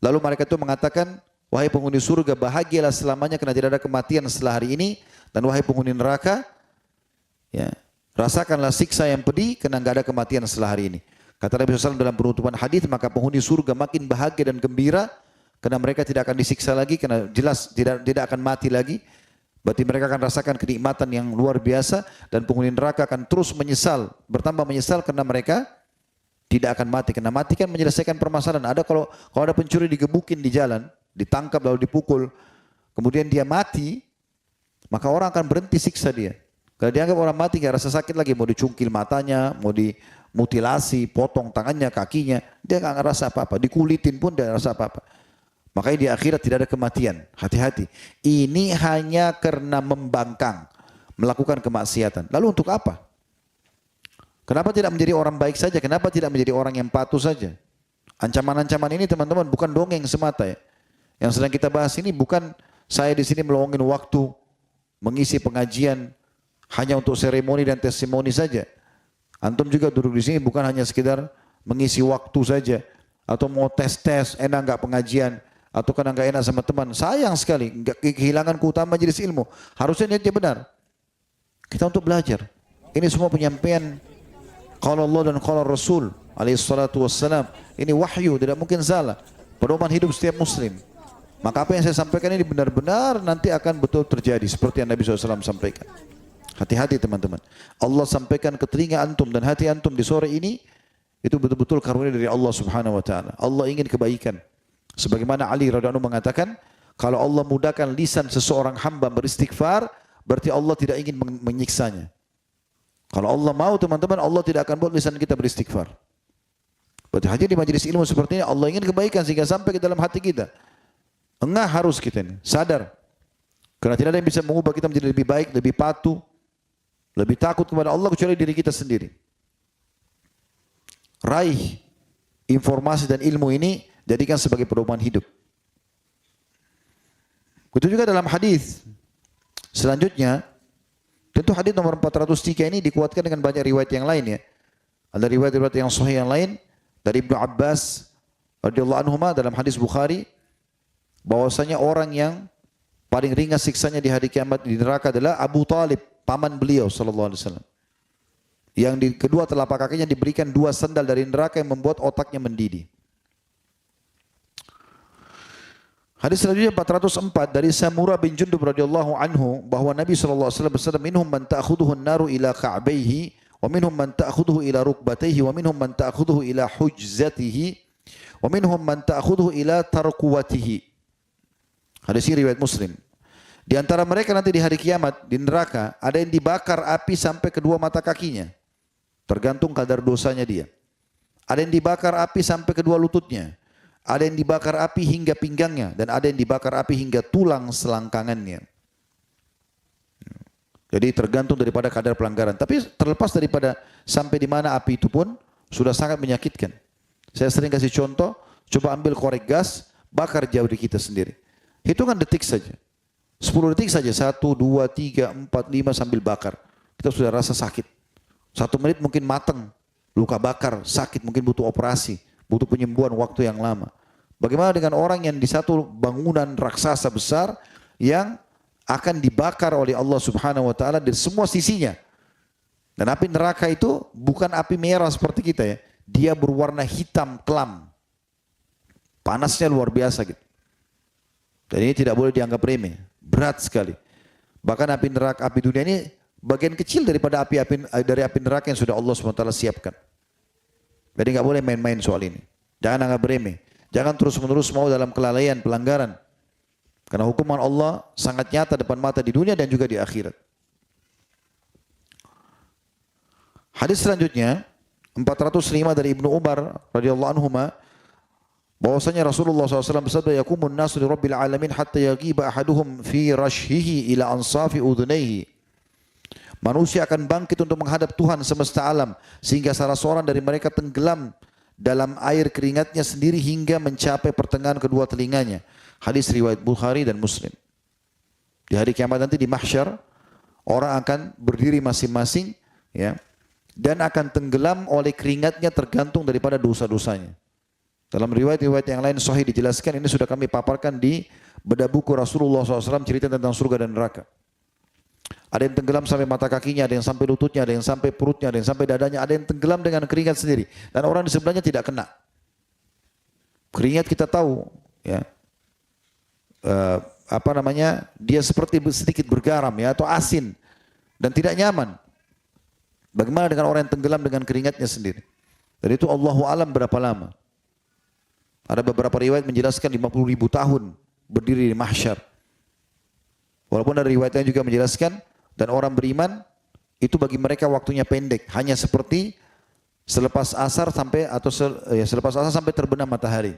lalu malaikat itu mengatakan, wahai penghuni surga, bahagialah selamanya karena tidak ada kematian setelah hari ini, dan wahai penghuni neraka, ya, rasakanlah siksa yang pedih karena enggak ada kematian setelah hari ini. Kata Nabi SAW dalam penutupan hadis, maka penghuni surga makin bahagia dan gembira karena mereka tidak akan disiksa lagi, karena jelas tidak akan mati lagi. Berarti mereka akan rasakan kenikmatan yang luar biasa, dan penghuni neraka akan terus menyesal, bertambah menyesal karena mereka tidak akan mati. Karena mati kan menyelesaikan permasalahan. Ada kalau ada pencuri digebukin di jalan, ditangkap lalu dipukul, kemudian dia mati, maka orang akan berhenti siksa dia. Kalau dianggap orang mati nggak rasa sakit lagi, mau dicungkil matanya, mau dimutilasi, potong tangannya, kakinya, dia nggak ngerasa apa-apa. Dikulitin pun dia nggak rasa apa-apa. Makanya di akhirat tidak ada kematian. Hati-hati. Ini hanya karena membangkang, melakukan kemaksiatan. Lalu untuk apa? Kenapa tidak menjadi orang baik saja? Kenapa tidak menjadi orang yang patuh saja? Ancaman-ancaman ini teman-teman bukan dongeng semata ya. Yang sedang kita bahas ini bukan saya di sini meluangin waktu mengisi pengajian hanya untuk seremoni dan testimoni saja. Antum juga duduk di sini bukan hanya sekedar mengisi waktu saja atau mau tes-tes, enak nggak pengajian, atau karena nggak enak sama teman. Sayang sekali, nggak kehilangan keutamaan majelis ilmu. Harusnya niatnya benar. Kita untuk belajar. Ini semua penyampaian qala Allah dan qala Rasul alaihi salatu wassalam. Ini wahyu, tidak mungkin salah. Pedoman hidup setiap muslim. Maka apa yang saya sampaikan ini benar-benar nanti akan betul terjadi seperti yang Nabi SAW sampaikan. Hati-hati teman-teman. Allah sampaikan ke telinga antum dan hati antum di sore ini, itu betul-betul karunia dari Allah Subhanahu wa taala. Allah ingin kebaikan. Sebagaimana Ali radhiyallahu anhu mengatakan, kalau Allah mudahkan lisan seseorang hamba beristighfar, berarti Allah tidak ingin menyiksanya. Kalau Allah mau teman-teman, Allah tidak akan buat lisan kita beristighfar. Berarti hadir di majelis ilmu seperti ini, Allah ingin kebaikan sehingga sampai ke dalam hati kita. Enggak harus kita ini, sadar. Karena tidak ada yang bisa mengubah kita menjadi lebih baik, lebih patuh, lebih takut kepada Allah kecuali diri kita sendiri. Raih informasi dan ilmu ini, jadikan sebagai pedoman hidup. Itu juga dalam hadis. Selanjutnya, tentu hadis nomor 403 ini dikuatkan dengan banyak riwayat yang lain ya. Ada riwayat-riwayat yang sahih yang lain dari Ibnu Abbas radhiyallahu anhuma dalam hadis Bukhari, bahwasanya orang yang paling ringan siksanya di hari kiamat di neraka adalah Abu Talib, paman beliau sallallahu alaihi wasallam. Yang di kedua telapak kakinya diberikan 2 sandal dari neraka yang membuat otaknya mendidih. Hadis selanjutnya 404 dari Samurah bin Jundub radhiyallahu anhu bahwa Nabi sallallahu alaihi wasallam bersabda, minhum man ta'khudhuhu an-naru ila ka'baihi wa minhum man ta'khudhuhu ila rukbatayhi wa minhum man ta'khudhuhu ila hujzatihi wa minhum man ta'khudhuhu ila tarkuwatihi. Hadis ini riwayat Muslim. Di antara mereka nanti di hari kiamat di neraka ada yang dibakar api sampai kedua mata kakinya. Tergantung kadar dosanya dia. Ada yang dibakar api sampai kedua lututnya. Ada yang dibakar api hingga pinggangnya dan ada yang dibakar api hingga tulang selangkangannya. Jadi tergantung daripada kadar pelanggaran. Tapi terlepas daripada sampai di mana api itu pun sudah sangat menyakitkan. Saya sering kasih contoh, coba ambil korek gas, bakar jauh dari kita sendiri. Hitungan detik saja. 10 detik saja, 1, 2, 3, 4, 5 sambil bakar. Kita sudah rasa sakit. 1 menit mungkin matang, luka bakar, sakit, mungkin butuh operasi, butuh penyembuhan waktu yang lama. Bagaimana dengan orang yang di satu bangunan raksasa besar yang akan dibakar oleh Allah Subhanahu wa taala dari semua sisinya. Dan api neraka itu bukan api merah seperti kita ya. Dia berwarna hitam kelam. Panasnya luar biasa gitu. Dan ini tidak boleh dianggap remeh, berat sekali. Bahkan api neraka, api dunia ini bagian kecil daripada api neraka yang sudah Allah SWT siapkan. Jadi nggak boleh main-main soal ini. Jangan anggap remeh. Jangan terus-menerus mau dalam kelalaian, pelanggaran. Karena hukuman Allah sangat nyata depan mata di dunia dan juga di akhirat. Hadis selanjutnya 405 dari Ibnu Umar radhiyallahu anhuma, bahwasanya Rasulullah SAW bersabda, yakumun nasu li rabbil alamin hatta yagiba ahaduhum fi rashhihi ila ansafi udhunayhi. Manusia akan bangkit untuk menghadap Tuhan semesta alam sehingga salah seorang dari mereka tenggelam dalam air keringatnya sendiri hingga mencapai pertengahan kedua telinganya. Hadis riwayat Bukhari dan Muslim. Di hari kiamat nanti di mahsyar, orang akan berdiri masing-masing ya, dan akan tenggelam oleh keringatnya tergantung daripada dosa-dosanya. Dalam riwayat-riwayat yang lain sahih dijelaskan, ini sudah kami paparkan di bedah buku Rasulullah SAW cerita tentang surga dan neraka. Ada yang tenggelam sampai mata kakinya, ada yang sampai lututnya, ada yang sampai perutnya, ada yang sampai dadanya, ada yang tenggelam dengan keringat sendiri. Dan orang di sebelahnya tidak kena. Keringat kita tahu, ya, dia seperti sedikit bergaram ya, atau asin dan tidak nyaman. Bagaimana dengan orang yang tenggelam dengan keringatnya sendiri? Dan itu Allahu alam berapa lama. Ada beberapa riwayat menjelaskan 50.000 tahun berdiri di mahsyar. Walaupun ada riwayat yang juga menjelaskan, dan orang beriman itu bagi mereka waktunya pendek, hanya seperti selepas asar sampai selepas asar sampai terbenam matahari.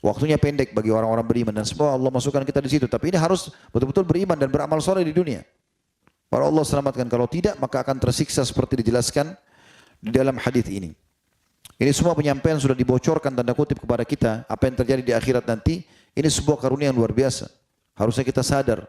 Waktunya pendek bagi orang-orang beriman, dan semua Allah masukkan kita di situ. Tapi ini harus betul-betul beriman dan beramal soleh di dunia. Para Allah selamatkan, kalau tidak maka akan tersiksa seperti dijelaskan di dalam hadis ini. Ini semua penyampaian sudah dibocorkan tanda kutip kepada kita, apa yang terjadi di akhirat nanti. Ini sebuah karunia yang luar biasa. Harusnya kita sadar.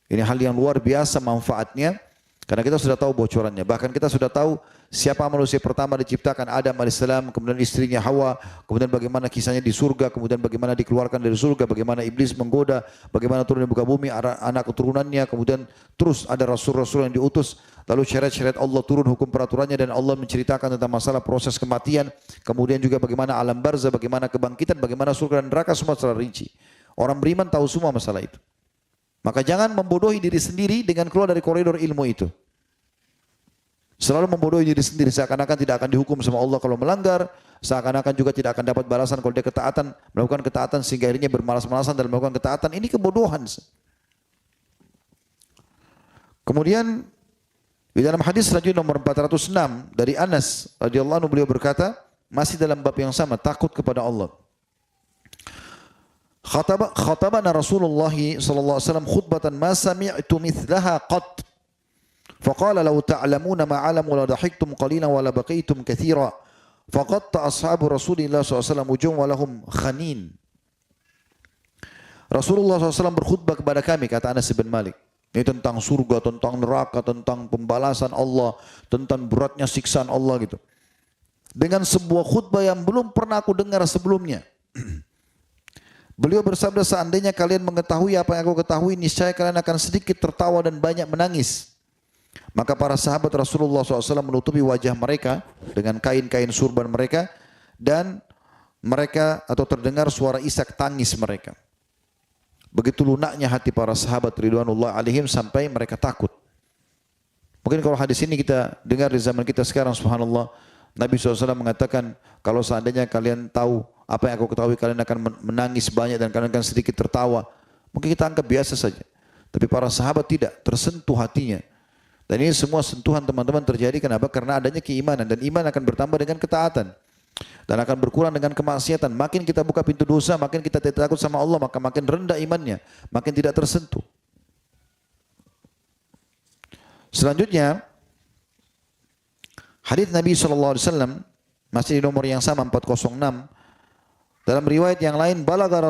Ini hal yang luar biasa manfaatnya. Karena kita sudah tahu bocorannya. Bahkan kita sudah tahu siapa manusia pertama diciptakan, Adam alaihissalam, kemudian istrinya Hawa, kemudian bagaimana kisahnya di surga, kemudian bagaimana dikeluarkan dari surga, bagaimana iblis menggoda, bagaimana turun di muka bumi, anak keturunannya, kemudian terus ada rasul-rasul yang diutus, lalu syariat-syariat Allah turun, hukum peraturannya, dan Allah menceritakan tentang masalah proses kematian, kemudian juga bagaimana alam barzah, bagaimana kebangkitan, bagaimana surga dan neraka, semua secara rinci. Orang beriman tahu semua masalah itu. Maka jangan membodohi diri sendiri dengan keluar dari koridor ilmu itu. Selalu membodohi diri sendiri, seakan-akan tidak akan dihukum sama Allah kalau melanggar, seakan-akan juga tidak akan dapat balasan kalau dia melakukan ketaatan sehingga akhirnya bermalas-malasan dalam melakukan ketaatan. Ini kebodohan. Kemudian di dalam hadis selanjutnya nomor 406 dari Anas radhiyallahu anhu, beliau berkata, masih dalam bab yang sama, takut kepada Allah. Khatabana Rasulullah sallallahu alaihi wasallam khutbatan ma sami'tu mithlaha qat. Faqala law ta'lamuna ma 'alamu la dhahiktum qalilan wa la baqaytum katsira. Faqatta ashabu Rasulillah sallallahu alaihi wasallam wujuhum wa lahum khanin. Rasulullah SAW berkhutbah kepada kami, kata Anas bin Malik. Ini tentang surga, tentang neraka, tentang pembalasan Allah, tentang beratnya siksaan Allah gitu. Dengan sebuah khutbah yang belum pernah aku dengar sebelumnya. Beliau bersabda, seandainya kalian mengetahui apa yang aku ketahui, niscaya kalian akan sedikit tertawa dan banyak menangis. Maka para sahabat Rasulullah SAW menutupi wajah mereka dengan kain-kain surban mereka, dan mereka atau terdengar suara isak tangis mereka. Begitu lunaknya hati para sahabat ridwanullah alaihim sampai mereka takut. Mungkin kalau hadis ini kita dengar di zaman kita sekarang, subhanallah, Nabi SAW mengatakan, kalau seandainya kalian tahu apa yang aku ketahui, kalian akan menangis banyak dan kalian akan sedikit tertawa. Mungkin kita anggap biasa saja. Tapi para sahabat tidak, tersentuh hatinya. Dan ini semua sentuhan teman-teman terjadi kenapa? Karena adanya keimanan, dan iman akan bertambah dengan ketaatan. Dan akan berkurang dengan kemaksiatan. Makin kita buka pintu dosa, makin kita tidak takut sama Allah, maka makin rendah imannya, makin tidak tersentuh. Selanjutnya, hadits Nabi SAW masih di nomor yang sama 406. Dalam riwayat yang lain, balaga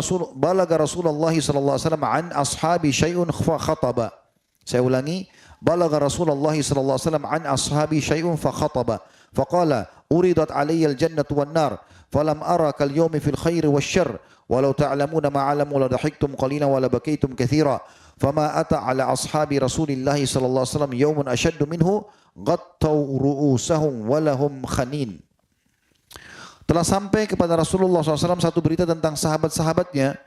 Rasulullah SAW an ashabi syai'un khataba. Saya ulangi, balaga Rasulullah SAW an ashabi syai'un khataba. Faqala uridat alayya al-jannatu wan nar falam ara kal yawmi fil khairi wasyarr walau ta'lamuna ma 'alamu la dhahiktum qalilan wa la bakaytum katsira. Fama ata ala ashabi Rasulillah sallallahu alaihi wasallam yawmun ashaddu minhu ghattaw ru'usahum wa lahum khanin. Telah sampai kepada Rasulullah SAW satu berita tentang sahabat-sahabatnya,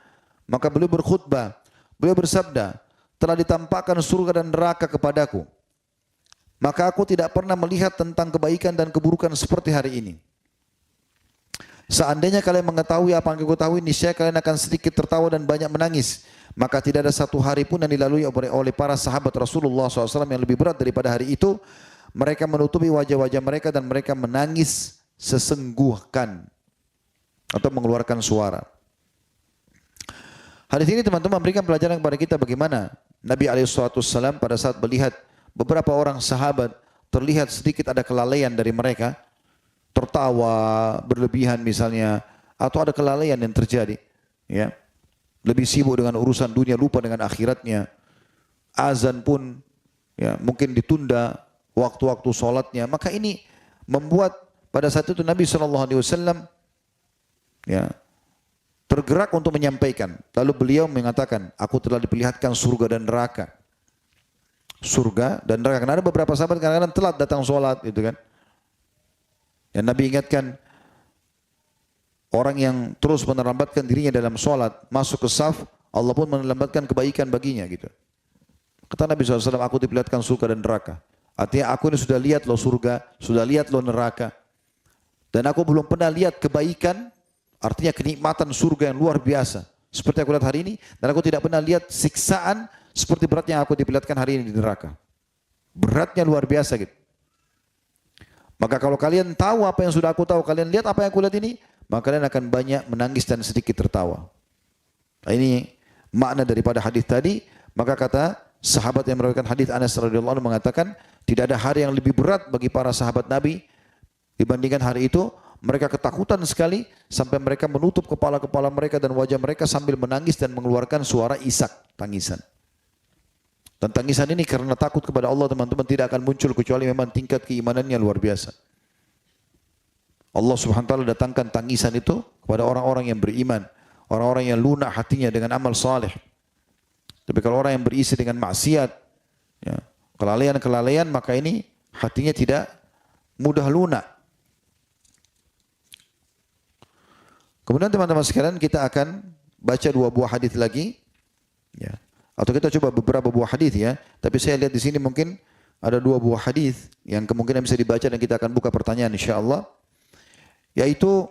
maka beliau berkhutbah. Beliau bersabda, telah ditampakkan surga dan neraka kepadaku, maka aku tidak pernah melihat tentang kebaikan dan keburukan seperti hari ini. Seandainya kalian mengetahui apa yang aku ketahui, niscaya kalian akan sedikit tertawa dan banyak menangis. Maka tidak ada satu hari pun yang dilalui oleh para sahabat Rasulullah SAW yang lebih berat daripada hari itu. Mereka menutupi wajah-wajah mereka dan mereka menangis sesengguhkan atau mengeluarkan suara. Hadis ini teman-teman memberikan pelajaran kepada kita bagaimana Nabi SAW pada saat melihat beberapa orang sahabat terlihat sedikit ada kelalaian dari mereka, tertawa berlebihan misalnya, atau ada kelalaian yang terjadi, ya, lebih sibuk dengan urusan dunia, lupa dengan akhiratnya. Azan pun ya mungkin ditunda waktu-waktu sholatnya. Maka ini membuat pada saat itu Nabi SAW ya, tergerak untuk menyampaikan. Lalu beliau mengatakan, aku telah diperlihatkan surga dan neraka. Surga dan neraka. Karena ada beberapa sahabat kadang-kadang telat datang sholat, gitu kan. Dan Nabi ingatkan, orang yang terus menerlambatkan dirinya dalam sholat, masuk ke saf, Allah pun menerlambatkan kebaikan baginya, gitu. Kata Nabi SAW, aku diperlihatkan surga dan neraka. Artinya aku ini sudah lihat loh surga, sudah lihat loh neraka. Dan aku belum pernah lihat kebaikan, artinya kenikmatan surga yang luar biasa seperti aku lihat hari ini, dan aku tidak pernah lihat siksaan seperti beratnya yang aku diperlihatkan hari ini di neraka. Beratnya luar biasa gitu. Maka kalau kalian tahu apa yang sudah aku tahu, kalian lihat apa yang aku lihat ini, maka kalian akan banyak menangis dan sedikit tertawa. Nah, ini makna daripada hadis tadi. Maka kata sahabat yang meriwayatkan hadis, Anas radhiyallahu anhu, mengatakan tidak ada hari yang lebih berat bagi para sahabat Nabi dibandingkan hari itu. Mereka ketakutan sekali sampai mereka menutup kepala-kepala mereka dan wajah mereka sambil menangis dan mengeluarkan suara isak, tangisan. Dan tangisan ini karena takut kepada Allah teman-teman tidak akan muncul kecuali memang tingkat keimanannya luar biasa. Allah subhanahu wa ta'ala datangkan tangisan itu kepada orang-orang yang beriman. Orang-orang yang lunak hatinya dengan amal saleh. Tapi kalau orang yang berisi dengan maksiat, ya, kelalaian-kelalaian, maka ini hatinya tidak mudah lunak. Kemudian teman-teman sekalian kita akan baca 2 buah hadis lagi. Ya. Atau kita coba beberapa buah hadis ya. Tapi saya lihat di sini mungkin ada 2 buah hadis yang kemungkinan bisa dibaca dan kita akan buka pertanyaan insyaallah. Yaitu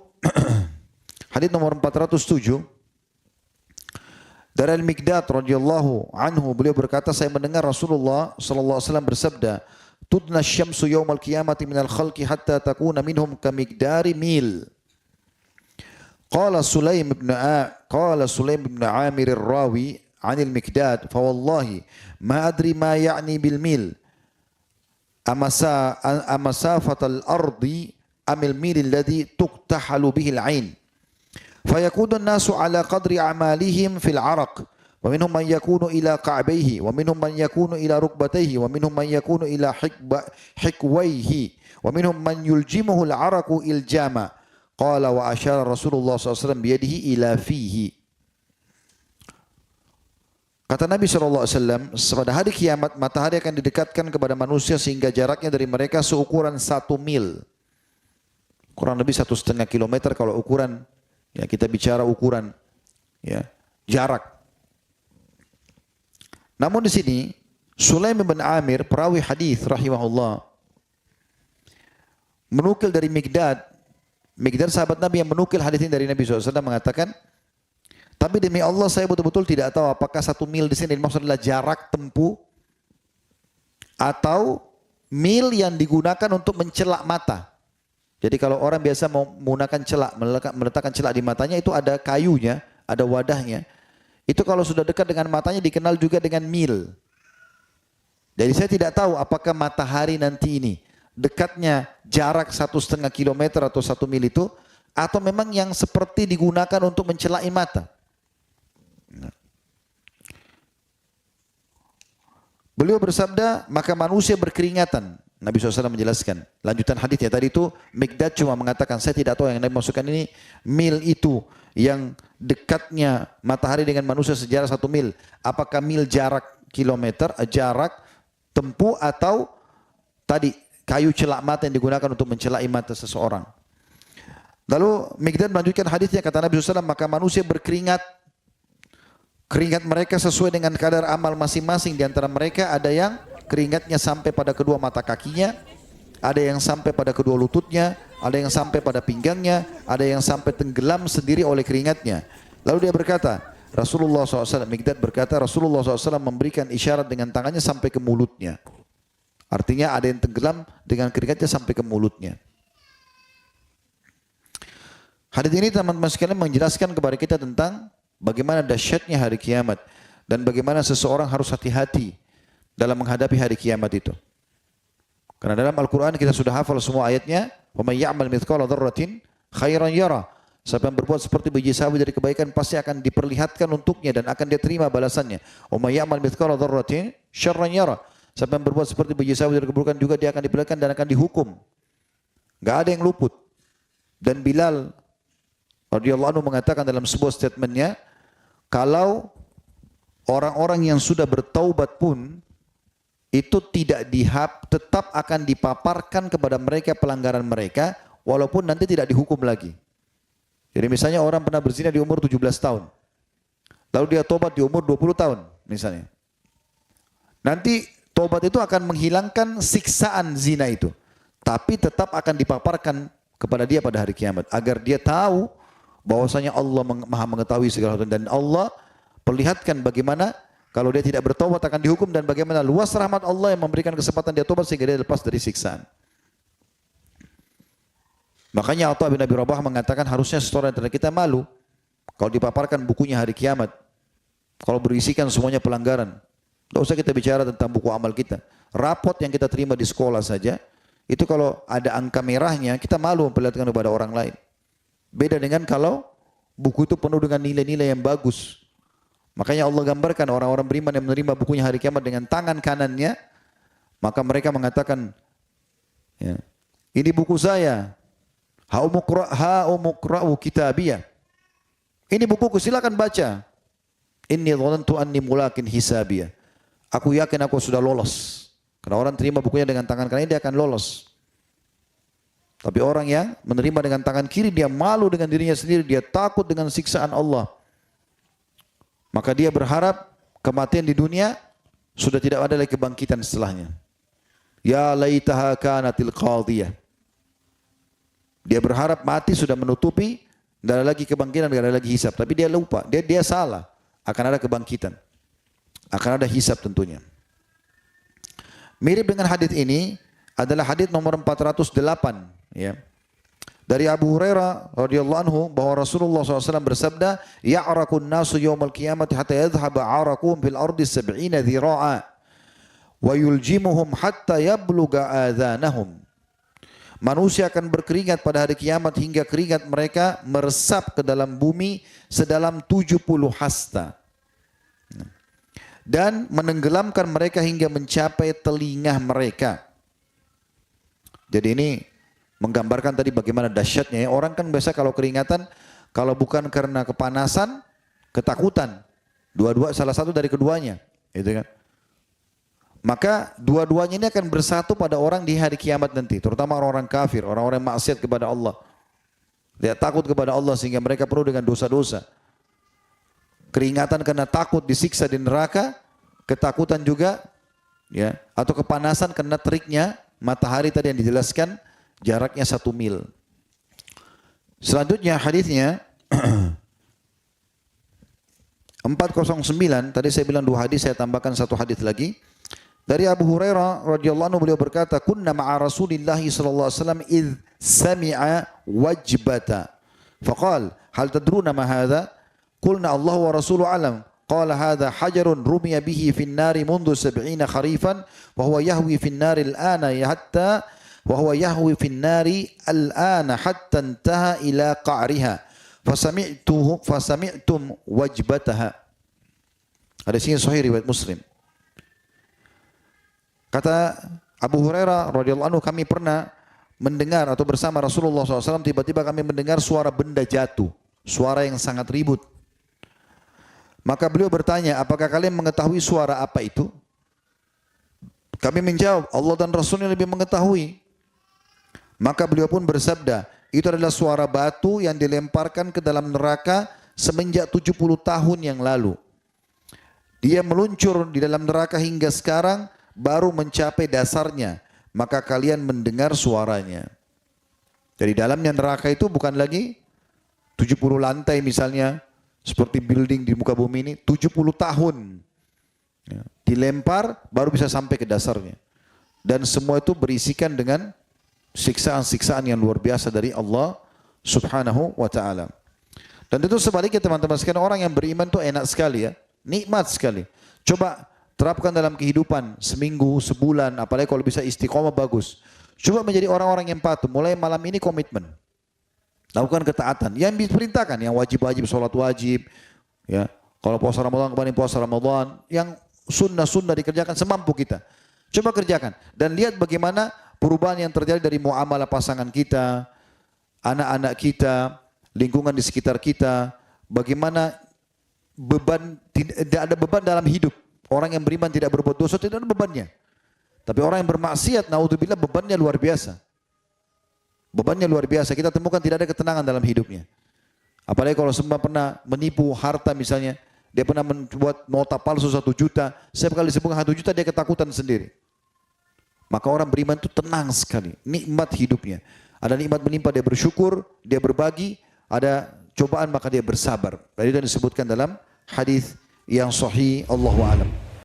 hadis nomor 407 dari Al-Miqdad radhiyallahu anhu, beliau berkata, saya mendengar Rasulullah sallallahu alaihi wasallam bersabda, "Tudna asy-syamsu yaumal qiyamati minal khalqi hatta takuna minhum kamiqdari mil." Qala Sulaim ibn Amir ar-Rawi 'an al-Miqdad, "Fa wallahi ma adri ma ya'ni bil mil. Amasafatal ardi amil mil alladhi tuqtahalu bihi al-'ain." فيكون الناس على قدر أعمالهم في العرق ومنهم من يكون إلى كعبيه ومنهم من يكون إلى ركبتيه ومنهم من يكون إلى حكويه ومنهم من يلجمه العرق إلجاما قال وأشار رسول الله صلى الله عليه وسلم بيده إلى فيه. Kata Nabi SAW, pada hari kiamat matahari akan didekatkan kepada manusia sehingga jaraknya dari mereka seukuran 1 mil. Kurang lebih 1,5 kilometer kalau ukuran. Ya, kita bicara ukuran ya, jarak. Namun di sini Sulaim bin Amir perawi hadis rahimahullah menukil dari Miqdad sahabat Nabi yang menukil hadis ini dari Nabi SAW mengatakan, tapi demi Allah saya betul-betul tidak tahu apakah 1 mil di sini maksud adalah jarak tempuh atau mil yang digunakan untuk mencelak mata. Jadi kalau orang biasa mau menggunakan celak, meletakkan celak di matanya itu ada kayunya, ada wadahnya. Itu kalau sudah dekat dengan matanya dikenal juga dengan mil. Jadi saya tidak tahu apakah matahari nanti ini dekatnya jarak 1,5 kilometer atau 1 mil itu, atau memang yang seperti digunakan untuk mencelak mata. Beliau bersabda, maka manusia berkeringatan. Nabi SAW menjelaskan. Lanjutan hadisnya tadi itu Miqdad cuma mengatakan, saya tidak tahu yang Nabi maksudkan ini mil itu yang dekatnya matahari dengan manusia sejarah 1 mil. Apakah mil jarak kilometer, jarak tempuh atau tadi kayu celak mata yang digunakan untuk mencelak mata seseorang. Lalu Miqdad melanjutkan hadisnya, kata Nabi SAW, maka manusia berkeringat. Keringat mereka sesuai dengan kadar amal masing-masing. Di antara mereka ada yang keringatnya sampai pada kedua mata kakinya, ada yang sampai pada kedua lututnya, ada yang sampai pada pinggangnya, ada yang sampai tenggelam sendiri oleh keringatnya. Lalu dia berkata, Rasulullah SAW, Miqdad berkata, Rasulullah SAW memberikan isyarat dengan tangannya sampai ke mulutnya. Artinya ada yang tenggelam dengan keringatnya sampai ke mulutnya. Hadis ini teman-teman sekalian menjelaskan kepada kita tentang bagaimana dahsyatnya hari kiamat dan bagaimana seseorang harus hati-hati dalam menghadapi hari kiamat itu. Karena dalam Al-Quran kita sudah hafal semua ayatnya. وَمَنْ يَعْمَلْ مِثْقَالَ ذَرَّةٍ خَيْرًا يَرَهُ. Siapa yang berbuat seperti biji sawi dari kebaikan pasti akan diperlihatkan untuknya dan akan dia terima balasannya. وَمَنْ يَعْمَلْ مِثْقَالَ ذَرَّةٍ شَرًّا يَرَهُ. Siapa yang berbuat seperti biji sawi dari keburukan juga dia akan diperlihatkan dan akan dihukum. Gak ada yang luput. Dan Bilal radhiyallahu anhu mengatakan dalam sebuah statementnya, kalau orang-orang yang sudah bertaubat pun itu tidak tetap akan dipaparkan kepada mereka pelanggaran mereka walaupun nanti tidak dihukum lagi. Jadi misalnya orang pernah berzina di umur 17 tahun. Lalu dia tobat di umur 20 tahun misalnya. Nanti tobat itu akan menghilangkan siksaan zina itu. Tapi tetap akan dipaparkan kepada dia pada hari kiamat. Agar dia tahu bahwasanya Allah maha mengetahui segala sesuatu. Dan Allah perlihatkan bagaimana kalau dia tidak bertobat akan dihukum dan bagaimana luas rahmat Allah yang memberikan kesempatan dia tobat sehingga dia lepas dari siksaan. Makanya Atha bin Abi Rabah mengatakan harusnya seseorang dari kita malu kalau dipaparkan bukunya hari kiamat. Kalau berisikan semuanya pelanggaran. Tidak usah kita bicara tentang buku amal kita. Rapot yang kita terima di sekolah saja, itu kalau ada angka merahnya kita malu memperlihatkan kepada orang lain. Beda dengan kalau buku itu penuh dengan nilai-nilai yang bagus. Makanya Allah gambarkan orang-orang beriman yang menerima bukunya hari kiamat dengan tangan kanannya, maka mereka mengatakan, ya, ini buku saya, ha'umukra'u kitabiyah. Ini bukuku, silakan baca. Inni dhanantu anni mulakin hisabiyah. Aku yakin aku sudah lolos. Karena orang terima bukunya dengan tangan kanan, dia akan lolos. Tapi orang yang menerima dengan tangan kiri, dia malu dengan dirinya sendiri, dia takut dengan siksaan Allah. Maka dia berharap kematian di dunia sudah tidak ada lagi kebangkitan setelahnya. Ya laitaha kanatil qadhiyah. Dia berharap mati sudah menutupi, tidak ada lagi kebangkitan, tidak ada lagi hisab. Tapi dia lupa, dia salah. Akan ada kebangkitan, akan ada hisab tentunya. Mirip dengan hadis ini adalah hadis nomor 408. Ya. Dari Abu Hurairah radhiyallahu anhu bahwa Rasulullah SAW bersabda, "Ya'rakun nasu yawmal qiyamati hatta yadhhaba 'araquhum fil ardi 70 dhira'a wa yuljimuhum hatta yabluga adhanahum." Manusia akan berkeringat pada hari kiamat hingga keringat mereka meresap ke dalam bumi sedalam 70 hasta. Dan menenggelamkan mereka hingga mencapai telinga mereka. Jadi ini menggambarkan tadi bagaimana dahsyatnya ya. Orang kan biasa kalau keringatan, kalau bukan karena kepanasan, ketakutan. Dua-dua, salah satu dari keduanya. Gitu kan. Maka dua-duanya ini akan bersatu pada orang di hari kiamat nanti. Terutama orang-orang kafir, orang-orang yang maksiat kepada Allah. Dia takut kepada Allah sehingga mereka penuh dengan dosa-dosa. Keringatan karena takut disiksa di neraka, ketakutan juga, ya, atau kepanasan karena teriknya matahari tadi yang dijelaskan, jaraknya 1 mil. Selanjutnya hadisnya 409, tadi saya bilang 2 hadis, saya tambahkan 1 hadis lagi. Dari Abu Hurairah radhiyallahu anhu beliau berkata, "Kunna ma'a Rasulillah sallallahu alaihi wasallam id sami'a wajbata." Faqal, "Hal tadruna ma hadha?" Qulna Allah wa rasuluhu alam. Qala hadha hajarun rumiya bihi fin nari mundu 70 kharifan wa huwa yahwi fin nari al-ana hatta وهو يهوي في النار الآن حتى انتهى إلى قعرها فسمعتم وجبتها. Hadis ini sahih riwayat Muslim. Kata Abu Hurairah radhiyallahu anhu, kami pernah mendengar atau bersama Rasulullah SAW, tiba-tiba kami mendengar suara benda jatuh, suara yang sangat ribut. Maka beliau bertanya, apakah kalian mengetahui suara apa itu? Kami menjawab, Allah dan Rasulnya lebih mengetahui. Maka beliau pun bersabda, itu adalah suara batu yang dilemparkan ke dalam neraka semenjak 70 tahun yang lalu. Dia meluncur di dalam neraka hingga sekarang baru mencapai dasarnya. Maka kalian mendengar suaranya. Jadi dalamnya neraka itu bukan lagi 70 lantai misalnya, seperti building di muka bumi ini, 70 tahun. Ya, dilempar baru bisa sampai ke dasarnya. Dan semua itu berisikan dengan siksaan-siksaan yang luar biasa dari Allah Subhanahu wa ta'ala. Dan itu sebaliknya teman-teman sekalian, orang yang beriman itu enak sekali ya, nikmat sekali. Coba terapkan dalam kehidupan seminggu, sebulan, apalagi kalau bisa istiqomah bagus. Coba menjadi orang-orang yang patuh, mulai malam ini komitmen. Lakukan ketaatan, yang diperintahkan, yang wajib-wajib, sholat wajib. Ya, kalau puasa Ramadan, kemarin puasa Ramadan, yang sunnah-sunnah dikerjakan semampu kita. Coba kerjakan dan lihat bagaimana perubahan yang terjadi dari muamalah pasangan kita, anak-anak kita, lingkungan di sekitar kita, bagaimana beban, tidak ada beban dalam hidup. Orang yang beriman tidak berbuat dosa, tidak ada bebannya. Tapi orang yang bermaksiat, naudzubillah, bebannya luar biasa. Bebannya luar biasa, kita temukan tidak ada ketenangan dalam hidupnya. Apalagi kalau semua pernah menipu harta misalnya, dia pernah membuat nota palsu 1 juta, setiap kali disebutkan 1 juta dia ketakutan sendiri. Maka orang beriman itu tenang sekali, nikmat hidupnya. Ada nikmat menimpa dia bersyukur, dia berbagi, ada cobaan maka dia bersabar. Dan itu disebutkan dalam hadis yang sahih, Allahu a'lam.